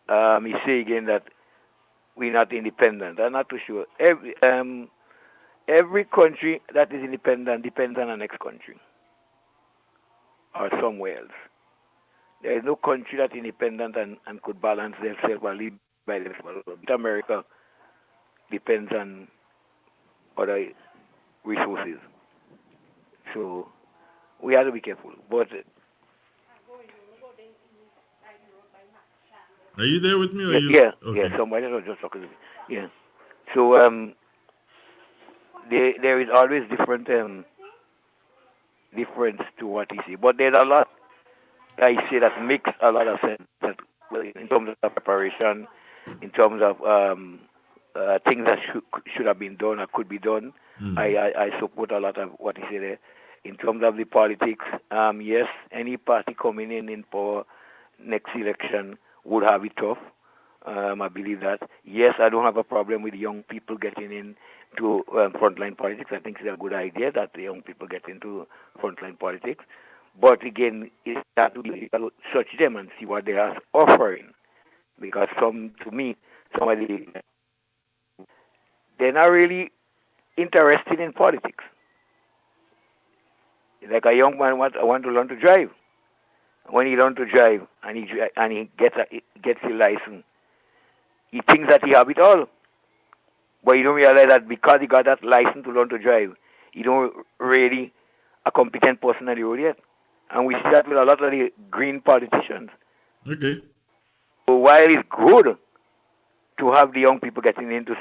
He says again that we're not independent. I'm not too sure. Every country that is independent depends on the next country or somewhere else. There is no country that is independent and could balance themselves or live by themselves. America depends on other resources. So we have to be careful. But
are you there with me? Or
yeah,
okay.
Yeah. Somebody was just talking to me. Yeah. So there is always difference to what he says, but there's a lot I say that makes a lot of sense. That, in terms of preparation, in terms of things that should have been done or could be done, I support a lot of what he said there. In terms of the politics, yes, any party coming in power next election would have it tough. I believe that. Yes, I don't have a problem with young people getting into frontline politics. I think it's a good idea that the young people get into frontline politics. But again, it's that we search them and see what they are offering. Because somebody, they're not really interested in politics. Like a young man want to learn to drive. When he learns to drive and he gets a license, he thinks that he have it all. But you don't realize that because he got that license to learn to drive, he don't really a competent person on the road yet. And we see that with a lot of the green politicians.
Okay.
So while it's good to have the young people getting into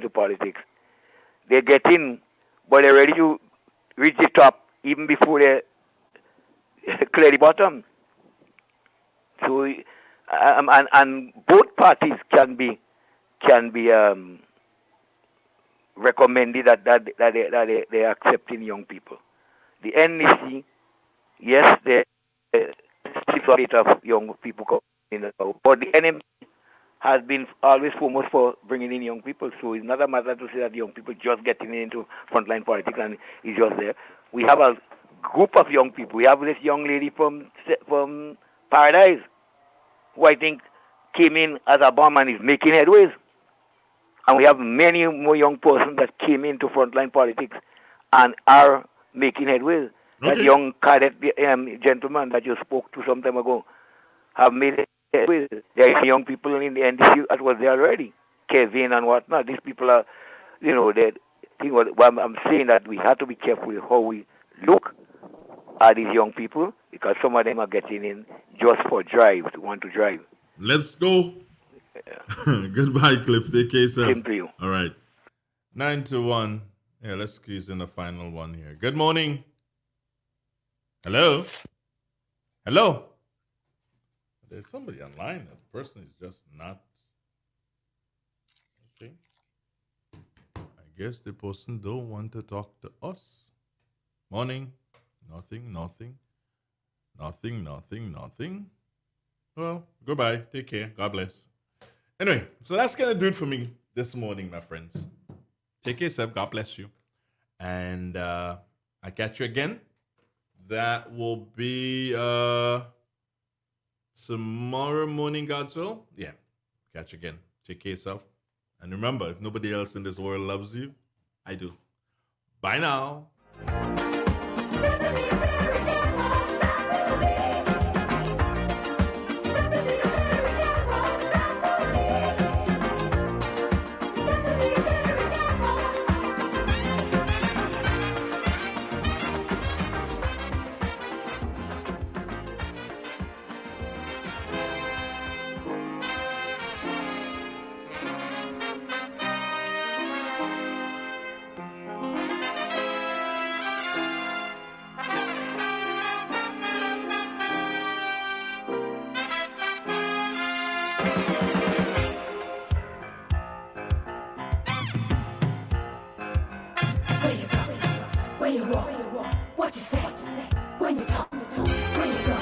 politics, they get in, but they're ready to reach the top even before clear the bottom. So, and both parties can be recommended that they are accepting young people. The NEC, yes, they still a bit of young people coming in, but the NMC has been always foremost for bringing in young people. So it's not a matter to say that young people just getting into frontline politics and is just there. We have a group of young people. We have this young lady from Paradise, who I think came in as a bomb and is making headways. And we have many more young persons that came into frontline politics and are making headways. Okay. That young cadet gentleman that you spoke to some time ago have made headways. There are young people in the NDC that was there already, Kevin and whatnot. These people are, I'm saying that we have to be careful with how we look at these young people, because some of them are getting in just for drive, to want to drive.
Let's go. Yeah. Goodbye, Cliff. Take care, sir.
Same to you.
All right. 9-1. Yeah, let's squeeze in the final one here. Good morning. Hello? Hello? There's somebody online. That person is just not. Okay. I guess the person don't want to talk to us. Morning. Nothing. Well, goodbye. Take care. God bless. Anyway, so that's going to do it for me this morning, my friends. Take care, yourself. God bless you. And I catch you again. That will be tomorrow morning, God's will. Yeah, catch you again. Take care, yourself. And remember, if nobody else in this world loves you, I do. Bye now.
Where you walk, what you say, when you talk, where you go.